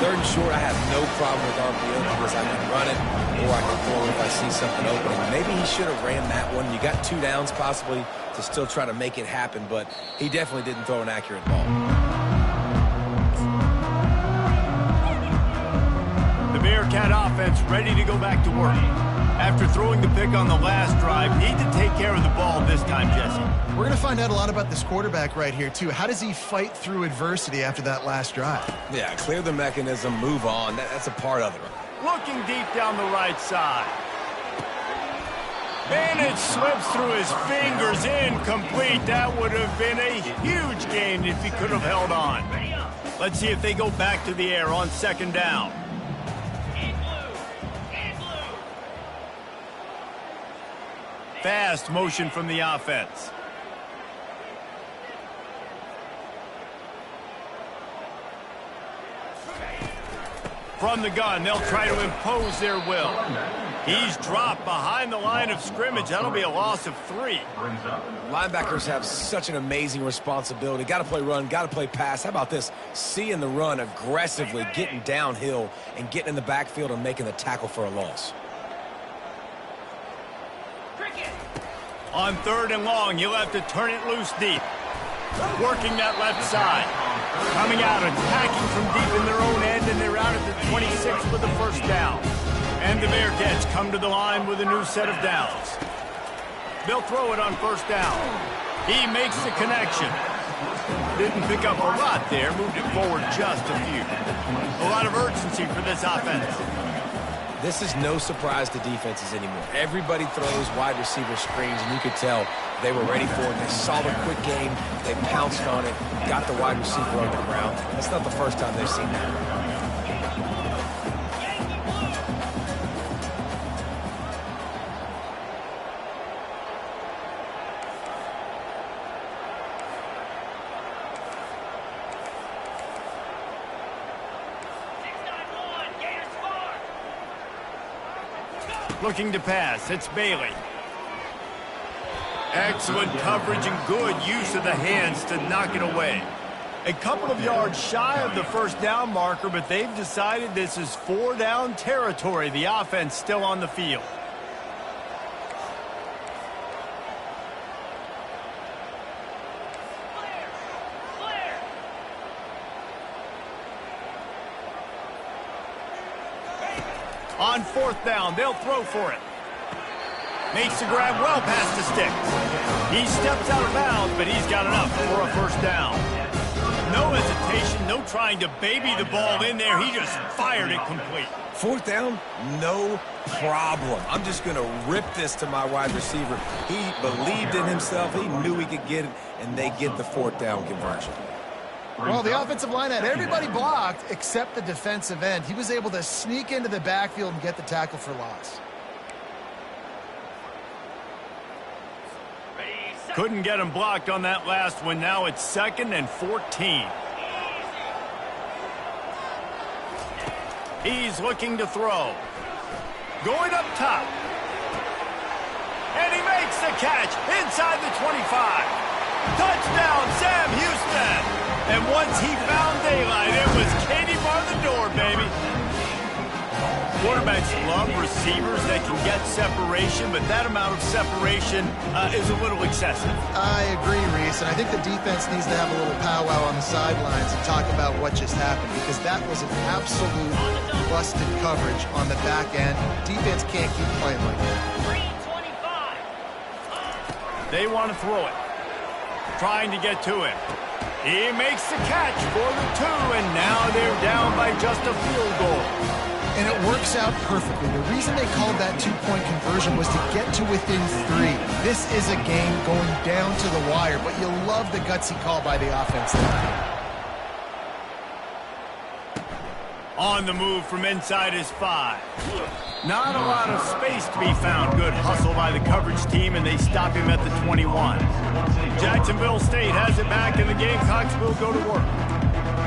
Third and short, I have no problem with RPO because I can run it or I can throw it if I see something open. Maybe he should have ran that one. You got 2 downs possibly to still try to make it happen, but he definitely didn't throw an accurate ball. The Bearcat offense ready to go back to work. After throwing the pick on the last drive, need to take care of the ball this time, Jesse. We're going to find out a lot about this quarterback right here, too. How does he fight through adversity after that last drive? Yeah, clear the mechanism, move on. That's a part of it. Looking deep down the right side. And it slips through his fingers, incomplete. That would have been a huge gain if he could have held on. Let's see if they go back to the air on 2nd down. Fast motion from the offense. From the gun, they'll try to impose their will. He's dropped behind the line of scrimmage. That'll be a loss of 3. Linebackers have such an amazing responsibility. Got to play run, got to play pass. How about this? Seeing the run aggressively, getting downhill, and getting in the backfield and making the tackle for a loss. On 3rd and long, you'll have to turn it loose deep. Working that left side. Coming out, attacking from deep in their own end, and they're out at the 26 for the 1st down. And the Bearcats come to the line with a new set of downs. They'll throw it on 1st down. He makes the connection. Didn't pick up a lot there, moved it forward just a few. A lot of urgency for this offense. This is no surprise to defenses anymore. Everybody throws wide receiver screens, and you could tell they were ready for it. They saw the quick game. They pounced on it, got the wide receiver on the ground. That's not the first time they've seen that. Looking to pass, it's Bailey. Excellent coverage and good use of the hands to knock it away. A couple of yards shy of the 1st down marker, but they've decided this is 4 down territory. The offense still on the field. On 4th down, they'll throw for it. Makes the grab well past the sticks. He steps out of bounds, but he's got enough for a 1st down. No hesitation, no trying to baby the ball in there. He just fired it complete. 4th down, no problem. I'm just going to rip this to my wide receiver. He believed in himself. He knew he could get it, and they get the 4th down conversion. Well, the offensive line had everybody blocked except the defensive end. He was able to sneak into the backfield and get the tackle for loss. Couldn't get him blocked on that last one. Now it's 2nd and 14. He's looking to throw. Going up top. And he makes the catch inside the 25. Touchdown, Sam Houston. And once he found daylight, it was Katie bar the door, baby. Quarterbacks love receivers that can get separation, but that amount of separation is a little excessive. I agree, Reese, and I think the defense needs to have a little powwow on the sidelines and talk about what just happened, because that was an absolute busted coverage on the back end. Defense can't keep playing like that. They want to throw it. Trying to get to him. He makes the catch for the 2, and now they're down by just a field goal. And it works out perfectly. The reason they called that 2-point conversion was to get to within 3. This is a game going down to the wire, but you love the gutsy call by the offense there. On the move from inside his 5. Not a lot of space to be found. Good hustle by the coverage team, and they stop him at the 21. Jacksonville State has it back, and the Gamecocks will go to work.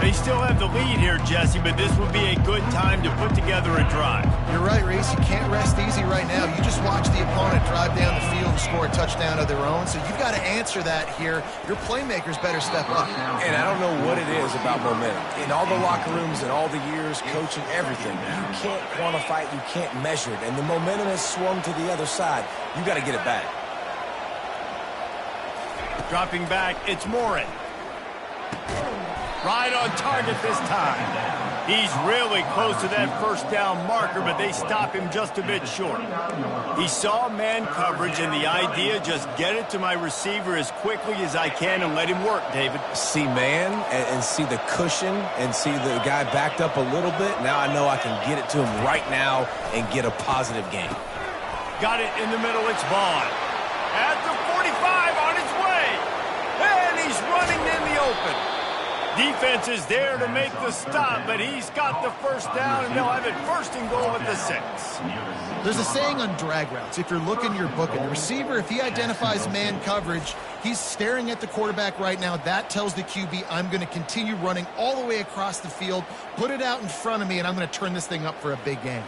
They still have the lead here, Jesse, but this would be a good time to put together a drive. You're right, Reese. You can't rest easy right now. You just watch the opponent drive down the field and score a touchdown of their own, so you've got to answer that here. Your playmakers better step up. And I don't know what it is about momentum. In all the locker rooms and all the years, coaching, everything, you can't quantify it, you can't measure it, and the momentum has swung to the other side. You got to get it back. Dropping back, it's Morin. Right on target this time. He's really close to that first down marker, but they stop him just a bit short. He saw man coverage, and the idea, just get it to my receiver as quickly as I can and let him work, David. See man and see the cushion and see the guy backed up a little bit. Now I know I can get it to him right now and get a positive gain. Got it in the middle, it's Vaughn. At the 45, on his way. And he's running in the open. Defense is there to make the stop, but he's got the first down, and they'll have it first and goal at the 6. There's a saying on drag routes, if you're looking, you're booking. The receiver, if he identifies man coverage, he's staring at the quarterback right now. That tells the QB, I'm going to continue running all the way across the field, put it out in front of me, and I'm going to turn this thing up for a big game.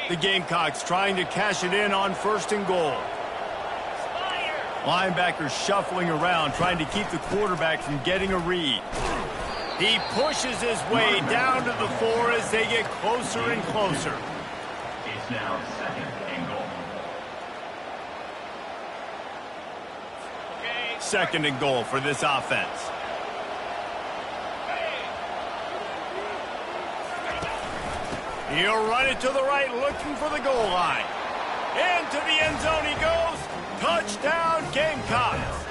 The Gamecocks trying to cash it in on first and goal. Linebacker shuffling around, trying to keep the quarterback from getting a read. He pushes his way down to the 4 as they get closer and closer. It's now second and goal. Second and goal for this offense. He'll run it to the right, looking for the goal line. Into the end zone he goes. Touchdown, Gamecocks.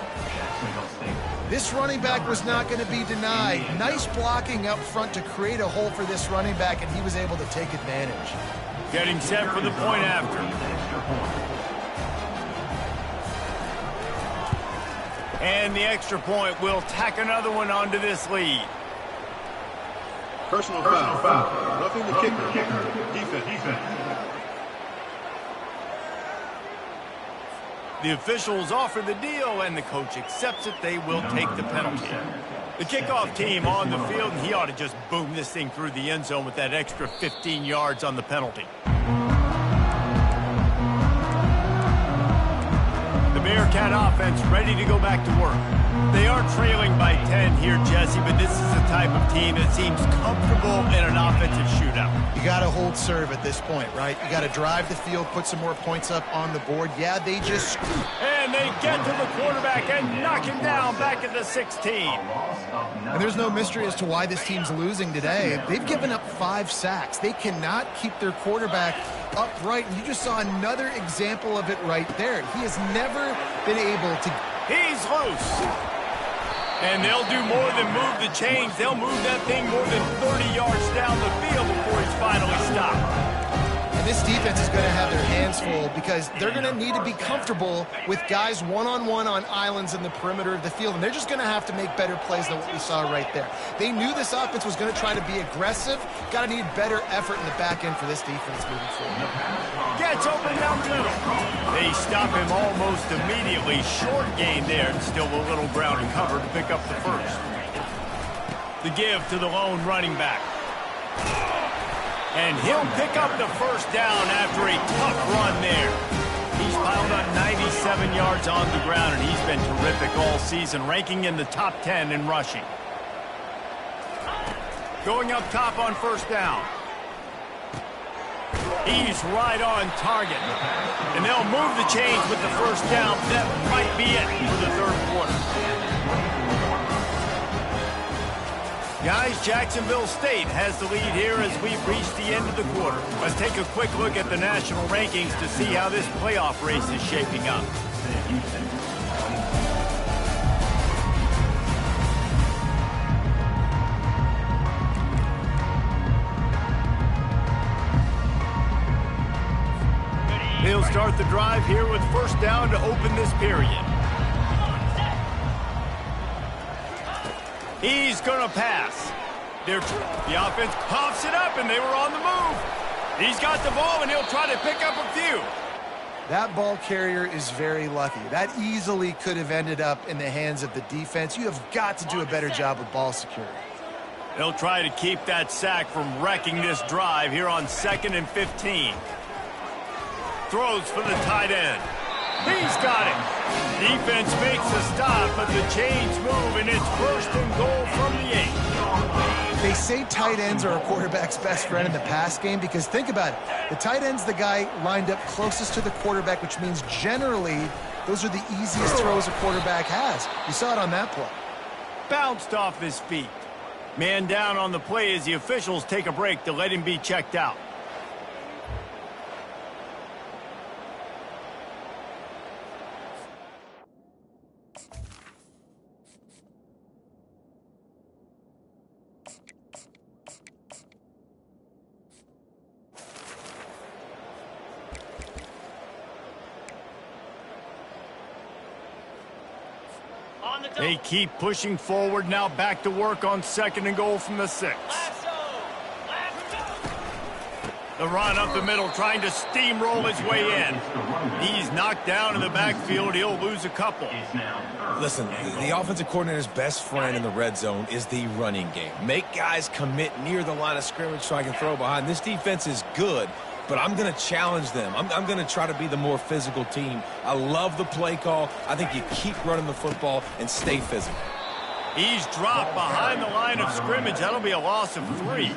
This running back was not going to be denied. Nice blocking up front to create a hole for this running back, and he was able to take advantage. Getting set for the point after. And the extra point will tack another one onto this lead. Personal foul. Roughing the kicker. Defense. The officials offer the deal, and the coach accepts it. They will take the penalty. The kickoff team on the field, and he ought to just boom this thing through the end zone with that extra 15 yards on the penalty. The Bearcat offense ready to go back to work. They are trailing by 10 here, Jesse, but this is the type of team that seems comfortable in an offensive shootout. You got to hold serve at this point, right? You got to drive the field, put some more points up on the board. Yeah, they just scoop. And they get to the quarterback and knock him down back at the 16. And there's no mystery as to why this team's losing today. They've given up 5 sacks. They cannot keep their quarterback upright. And you just saw another example of it right there. He has never been able to... He's loose. And they'll do more than move the chains. They'll move that thing more than 30 yards down the field before he's finally stopped. And this defense is going to have their hands full because they're going to need to be comfortable with guys one-on-one on islands in the perimeter of the field. And they're just going to have to make better plays than what we saw right there. They knew this offense was going to try to be aggressive. Got to need better effort in the back end for this defense moving forward. Gets open down the middle. They stop him almost immediately. Short gain there, and still a little ground and cover to pick up the first. The give to the lone running back. And he'll pick up the first down after a tough run there. He's piled up 97 yards on the ground, and he's been terrific all season, ranking in the top 10 in rushing. Going up top on first down. He's right on target. And they'll move the chains with the first down. That might be it for the third quarter. Guys, Jacksonville State has the lead here as we've reached the end of the quarter. Let's take a quick look at the national rankings to see how this playoff race is shaping up. start the drive here with first down to open this period. He's going to pass. The offense coughs it up, and they were on the move. He's got the ball, and he'll try to pick up a few. That ball carrier is very lucky. That easily could have ended up in the hands of the defense. You have got to do a better job with ball security. They'll try to keep that sack from wrecking this drive here on 2nd and 15. Throws for the tight end. He's got it. Defense makes a stop, but the chains move, and it's 1st and goal from the 8. They say tight ends are a quarterback's best friend in the pass game because think about it. The tight end's the guy lined up closest to the quarterback, which means generally those are the easiest throws a quarterback has. You saw it on that play. Bounced off his feet. Man down on the play as the officials take a break to let him be checked out. They keep pushing forward, now back to work on 2nd and goal from the 6. The run up the middle, trying to steamroll his way in. He's knocked down in the backfield. He'll lose a couple. Listen, the offensive coordinator's best friend in the red zone is the running game. Make guys commit near the line of scrimmage so I can throw behind. This defense is good, but I'm going to challenge them. I'm going to try to be the more physical team. I love the play call. I think you keep running the football and stay physical. He's dropped behind the line of scrimmage. That'll be a loss of 3.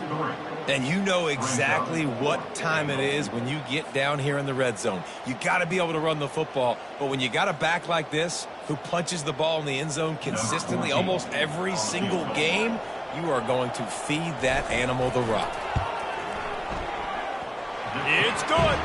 And you know exactly what time it is when you get down here in the red zone. You got to be able to run the football, but when you got a back like this who punches the ball in the end zone consistently almost every single game, you are going to feed that animal the rock. It's good.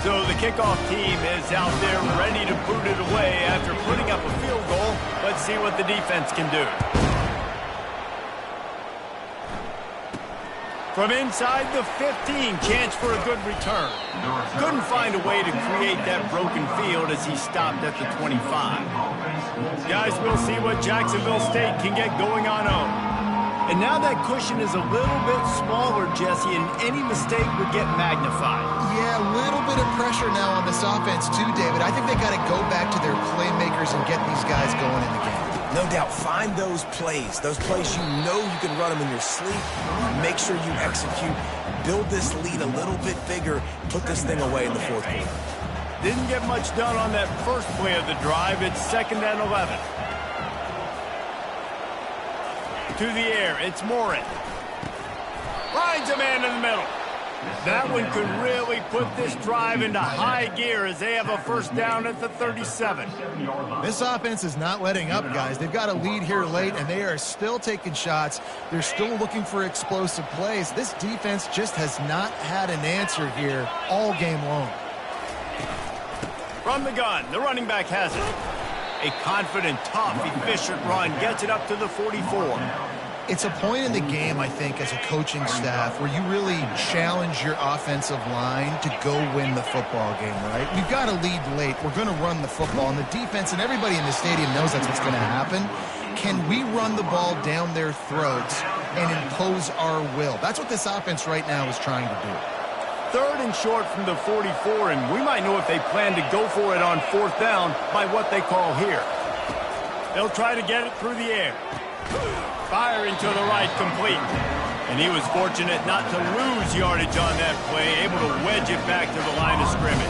So the kickoff team is out there ready to boot it away after putting up a field goal. Let's see what the defense can do. From inside the 15, chance for a good return. Couldn't find a way to create that broken field as he stopped at the 25. Guys, we'll see what Jacksonville State can get going on home. And now that cushion is a little bit smaller, Jesse, and any mistake would get magnified. Yeah, a little bit of pressure now on this offense too, David. I think they got to go back to their playmakers and get these guys going in the game. No doubt, find those plays you know you can run them in your sleep. Make sure you execute. Build this lead a little bit bigger. Put this thing away in the 4th quarter. Didn't get much done on that first play of the drive. It's 2nd and 11. To the air, it's Morin. Finds a man in the middle. That one could really put this drive into high gear as they have a first down at the 37. This offense is not letting up, guys. They've got a lead here late, and they are still taking shots. They're still looking for explosive plays. This defense just has not had an answer here all game long. From the gun, the running back has it. A confident, tough, efficient run gets it up to the 44. It's a point in the game, I think, as a coaching staff where you really challenge your offensive line to go win the football game, right? We've got to lead late. We're going to run the football, and the defense and everybody in the stadium knows that's what's going to happen. Can we run the ball down their throats and impose our will? That's what this offense right now is trying to do. 3rd and short from the 44, and we might know if they plan to go for it on 4th down by what they call here. They'll try to get it through the air. Firing to the right, complete. And he was fortunate not to lose yardage on that play, able to wedge it back to the line of scrimmage.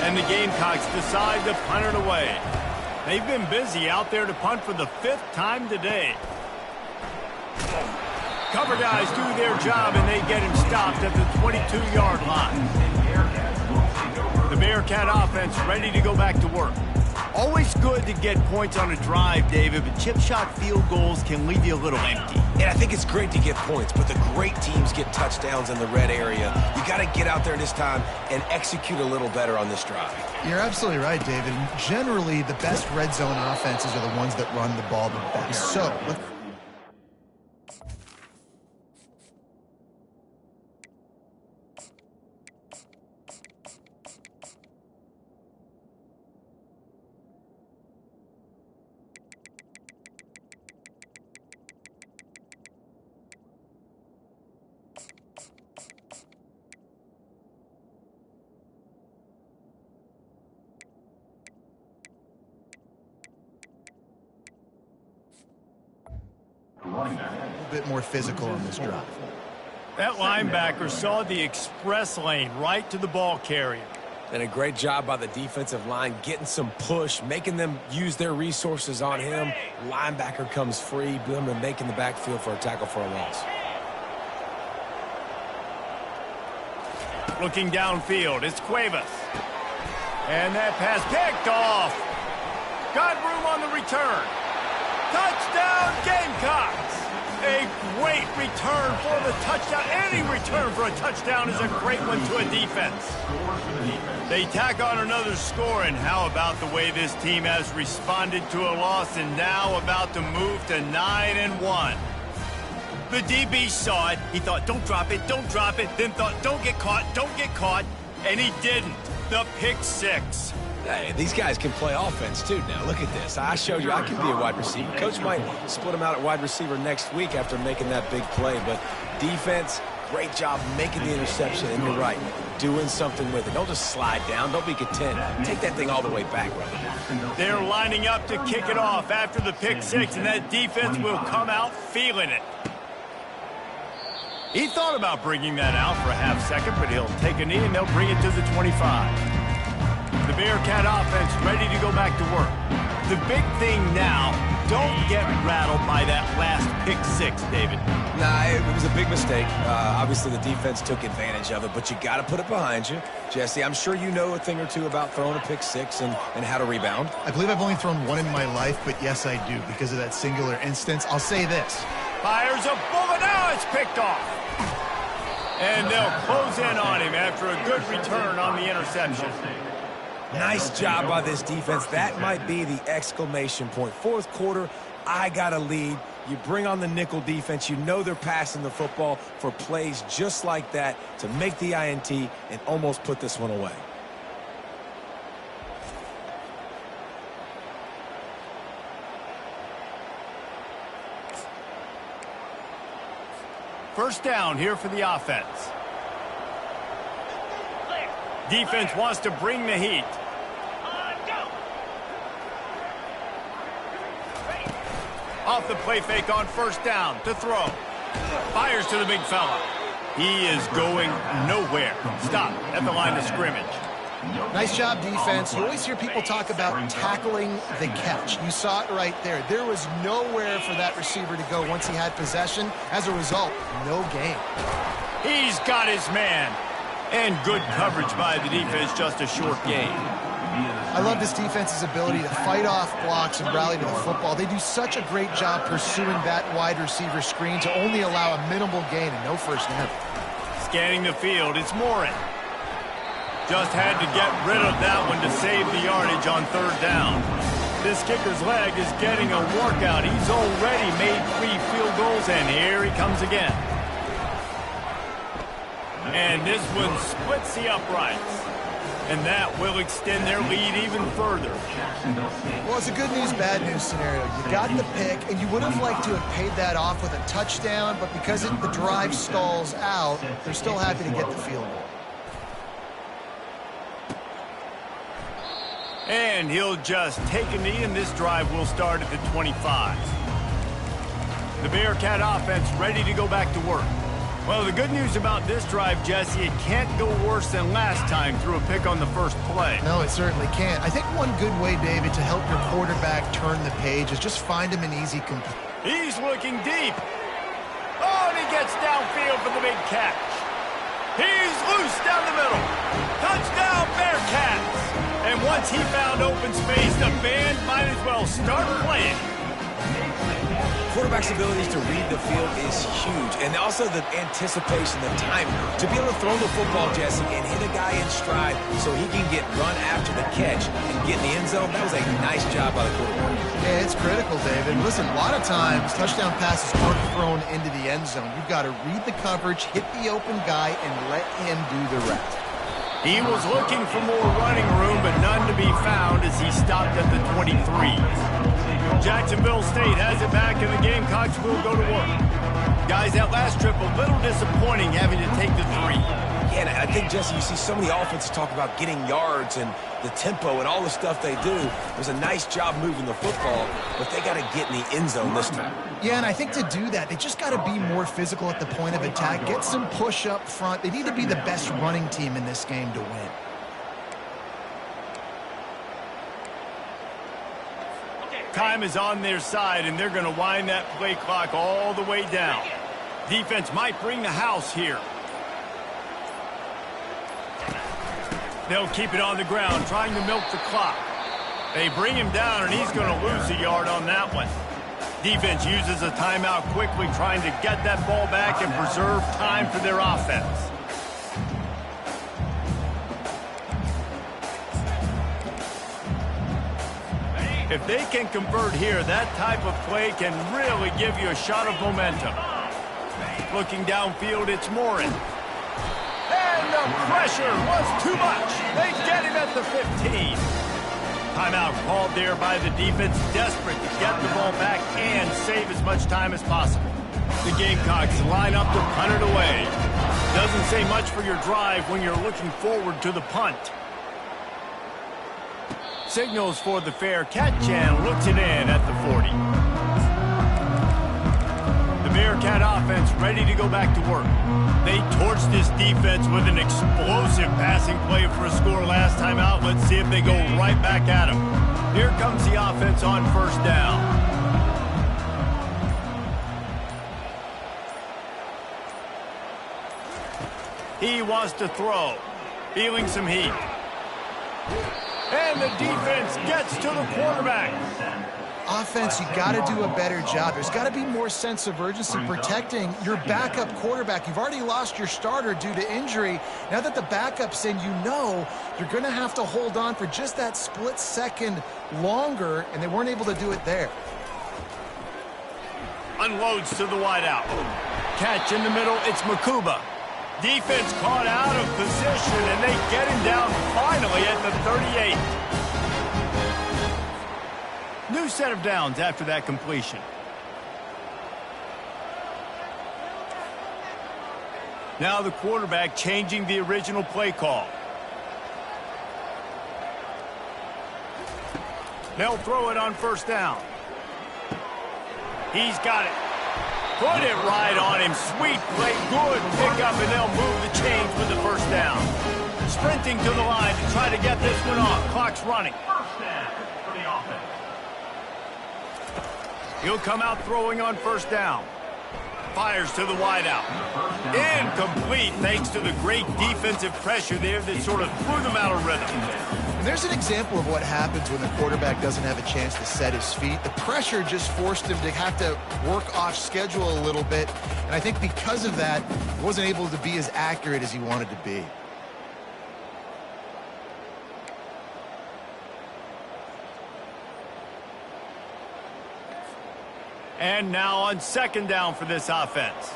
And the Gamecocks decide to punt it away. They've been busy out there to punt for the 5th time today. Cover guys do their job, and they get him stopped at the 22-yard line. The Bearcat offense ready to go back to work. Always good to get points on a drive, David, but chip shot field goals can leave you a little empty. And I think it's great to get points, but the great teams get touchdowns in the red area. You got to get out there this time and execute a little better on this drive. You're absolutely right, David. Generally, the best red zone offenses are the ones that run the ball the best. So, a bit more physical on this drive. That linebacker saw the express lane right to the ball carrier. And a great job by the defensive line getting some push, making them use their resources on him. Linebacker comes free, boom, and making the backfield for a tackle for a loss. Looking downfield, it's Cuevas. And that pass picked off. Got room on the return. Touchdown, Gamecocks! A great return for the touchdown. Any return for a touchdown is a great one to a defense. They tack on another score, and how about the way this team has responded to a loss and now about to move to 9-1. The DB saw it. He thought, don't drop it, then thought, don't get caught, and he didn't. The pick six. Hey, these guys can play offense, too, now. Look at this. I showed you I can be a wide receiver. Coach might split him out at wide receiver next week after making that big play. But defense, great job making the interception. And you're right, doing something with it. Don't just slide down. Don't be content. Take that thing all the way back, brother. They're lining up to kick it off after the pick six, and that defense will come out feeling it. He thought about bringing that out for a half second, but he'll take a knee, and they'll bring it to the 25. The Bearcat offense ready to go back to work. The big thing now, don't get rattled by that last pick six, David. Nah, it was a big mistake. Obviously, the defense took advantage of it, but you got to put it behind you. Jesse, I'm sure you know a thing or two about throwing a pick six and how to rebound. I believe I've only thrown one in my life, but yes, I do. Because of that singular instance, I'll say this. Fires a bullet. Now it's picked off. And they'll close in on him after a good return on the interception. Nice job by this defense. That might be the exclamation point. Fourth quarter, I got a lead. You bring on the nickel defense. You know they're passing the football for plays just like that to make the INT and almost put this one away. First down here for the offense. Defense wants to bring the heat. Off the play fake on first down to throw. Fires to the big fella. He is going nowhere. Stop at the line of scrimmage. Nice job, defense. You always hear people talk about tackling the catch. You saw it right there. There was nowhere for that receiver to go once he had possession. As a result, no gain. He's got his man. And good coverage by the defense, just a short gain. I love this defense's ability to fight off blocks and rally to the football. They do such a great job pursuing that wide receiver screen to only allow a minimal gain and no first down. Scanning the field, it's Morin. Just had to get rid of that one to save the yardage on third down. This kicker's leg is getting a workout. He's already made 3 field goals, and here he comes again. And this one splits the uprights. And that will extend their lead even further. Well, it's a good news, bad news scenario. You got the pick, and you would have liked to have paid that off with a touchdown, but because the drive stalls out, they're still happy to get the field goal. And he'll just take a knee, and this drive will start at the 25. The Bearcat offense ready to go back to work. Well, the good news about this drive, Jesse, it can't go worse than last time through a pick on the first play. No, it certainly can't. I think one good way, David, to help your quarterback turn the page is just find him an easy complete. He's looking deep. Oh, and he gets downfield for the big catch. He's loose down the middle. Touchdown, Bearcats. And once he found open space, the band might as well start playing. quarterback's abilities to read the field is huge. And also the anticipation, the timing. To be able to throw the football, Jesse, and hit a guy in stride so he can get run after the catch and get in the end zone, that was a nice job by the quarterback. Yeah, it's critical, David. Listen, a lot of times, touchdown passes aren't thrown into the end zone. You've got to read the coverage, hit the open guy, and let him do the rest. He was looking for more running room, but none to be found as he stopped at the 23. Jacksonville State has it back, and the Gamecocks will go to work. Guys, that last trip, a little disappointing having to take the 3. Yeah, and I think, Jesse, you see so many offenses talk about getting yards and the tempo and all the stuff they do. It was a nice job moving the football, but they got to get in the end zone this time. Yeah, and I think to do that, they just got to be more physical at the point of attack, get some push up front. They need to be the best running team in this game to win. Time is on their side, and they're going to wind that play clock all the way down. Defense might bring the house here. They'll keep it on the ground, trying to milk the clock. They bring him down, and he's going to lose a yard on that one. Defense uses a timeout quickly, trying to get that ball back and preserve time for their offense. If they can convert here, that type of play can really give you a shot of momentum. Looking downfield, it's Morin. And the pressure was too much. They get him at the 15. Timeout called there by the defense, desperate to get the ball back and save as much time as possible. The Gamecocks line up to punt it away. Doesn't say much for your drive when you're looking forward to the punt. Signals for the fair catch and looks it in at the 40. The Bearcat offense ready to go back to work. They torched this defense with an explosive passing play for a score last time out. Let's see if they go right back at him. Here comes the offense on first down. He wants to throw. Feeling some heat. And the defense gets to the quarterback. Offense, you got to do a better job. There's got to be more sense of urgency protecting your backup quarterback. You've already lost your starter due to injury. Now that the backup's in, you know you're going to have to hold on for just that split second longer, and they weren't able to do it there. Unloads to the wideout. Catch in the middle, it's Makuba. Defense caught out of position, and they get him down finally at the 38. New set of downs after that completion. Now the quarterback changing the original play call. They'll throw it on first down. He's got it. Put it right on him. Sweet play. Good pickup, and they'll move the chains with the first down. Sprinting to the line to try to get this one off. Clock's running. First down for the offense. He'll come out throwing on first down. Fires to the wideout. Incomplete thanks to the great defensive pressure there that sort of threw them out of rhythm. And there's an example of what happens when the quarterback doesn't have a chance to set his feet. The pressure just forced him to have to work off schedule a little bit. And I think because of that, he wasn't able to be as accurate as he wanted to be. And now on second down for this offense.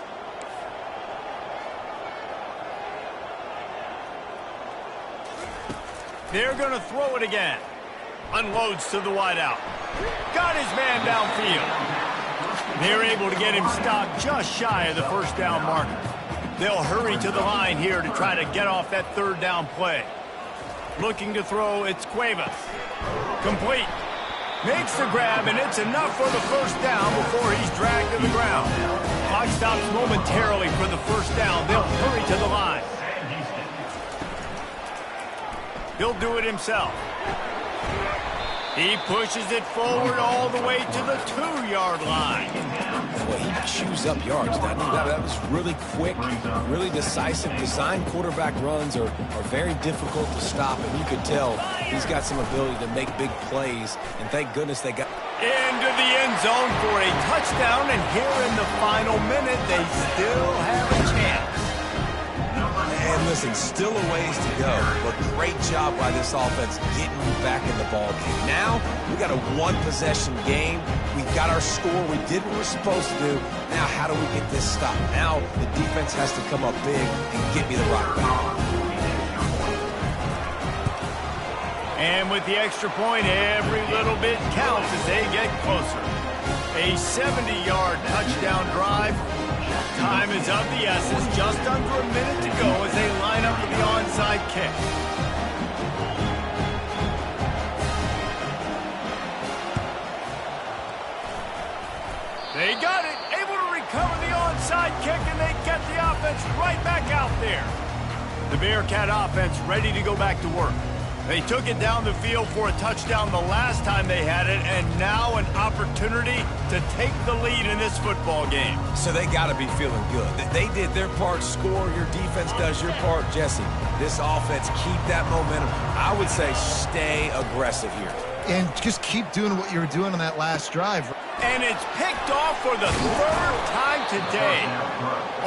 They're going to throw it again. Unloads to the wideout. Got his man downfield. They're able to get him stopped just shy of the first down marker. They'll hurry to the line here to try to get off that third down play. Looking to throw, it's Cuevas. Complete. Makes the grab, and it's enough for the first down before he's dragged to the ground. Clock stops momentarily for the first down. They'll hurry to the line. He'll do it himself. He pushes it forward all the way to the 2-yard line. Well, he chews up yards. That was really quick, really decisive. Design quarterback runs are very difficult to stop, and you could tell he's got some ability to make big plays, and thank goodness they got... Into the end zone for a touchdown, and here in the final minute, they still have a chance. And listen, still a ways to go, but great job by this offense getting back in the ball game. Now, we got a one-possession game. We got our score. We did what we're supposed to do. Now, how do we get this stopped? Now, the defense has to come up big and get me the rock back. And with the extra point, every little bit counts as they get closer. A 70-yard touchdown drive. Time is of the essence. Just under a minute to go as they line up for the onside kick. They got it. Able to recover the onside kick, and they get the offense right back out there. The Bearcat offense ready to go back to work. They took it down the field for a touchdown the last time they had it, and now an opportunity to take the lead in this football game. So they got to be feeling good. They did their part, score. Your defense does your part. Jesse, this offense, keep that momentum. I would say stay aggressive here. And just keep doing what you were doing on that last drive. And it's picked off for the third time today.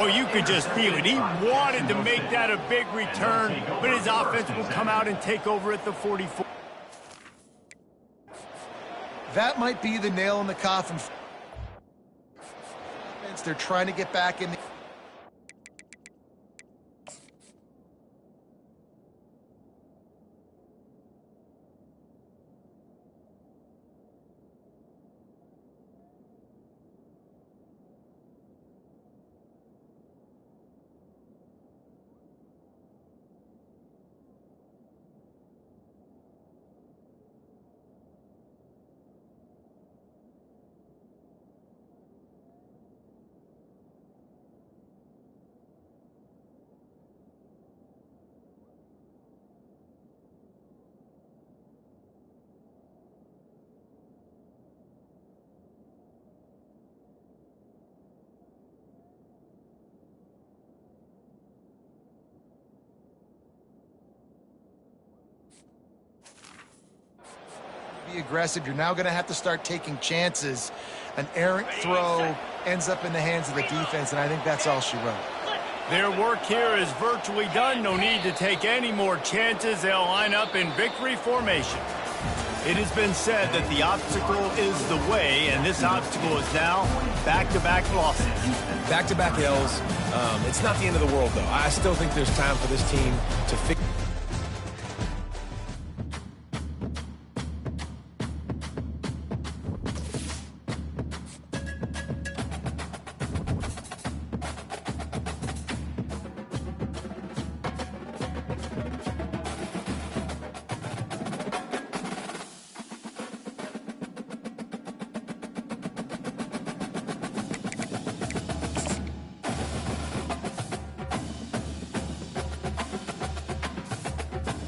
Oh, you could just feel it. He wanted to make that a big return, but his offense will come out and take over at the 44. That might be the nail in the coffin. They're trying to get back in the... Be aggressive. You're now going to have to start taking chances. An errant throw ends up in the hands of the defense, and I think that's all she wrote. Their work here is virtually done. No need to take any more chances. They'll line up in victory formation. It has been said that the obstacle is the way, and this obstacle is now back-to-back losses. Back-to-back L's. It's not the end of the world, though. I still think there's time for this team to fix...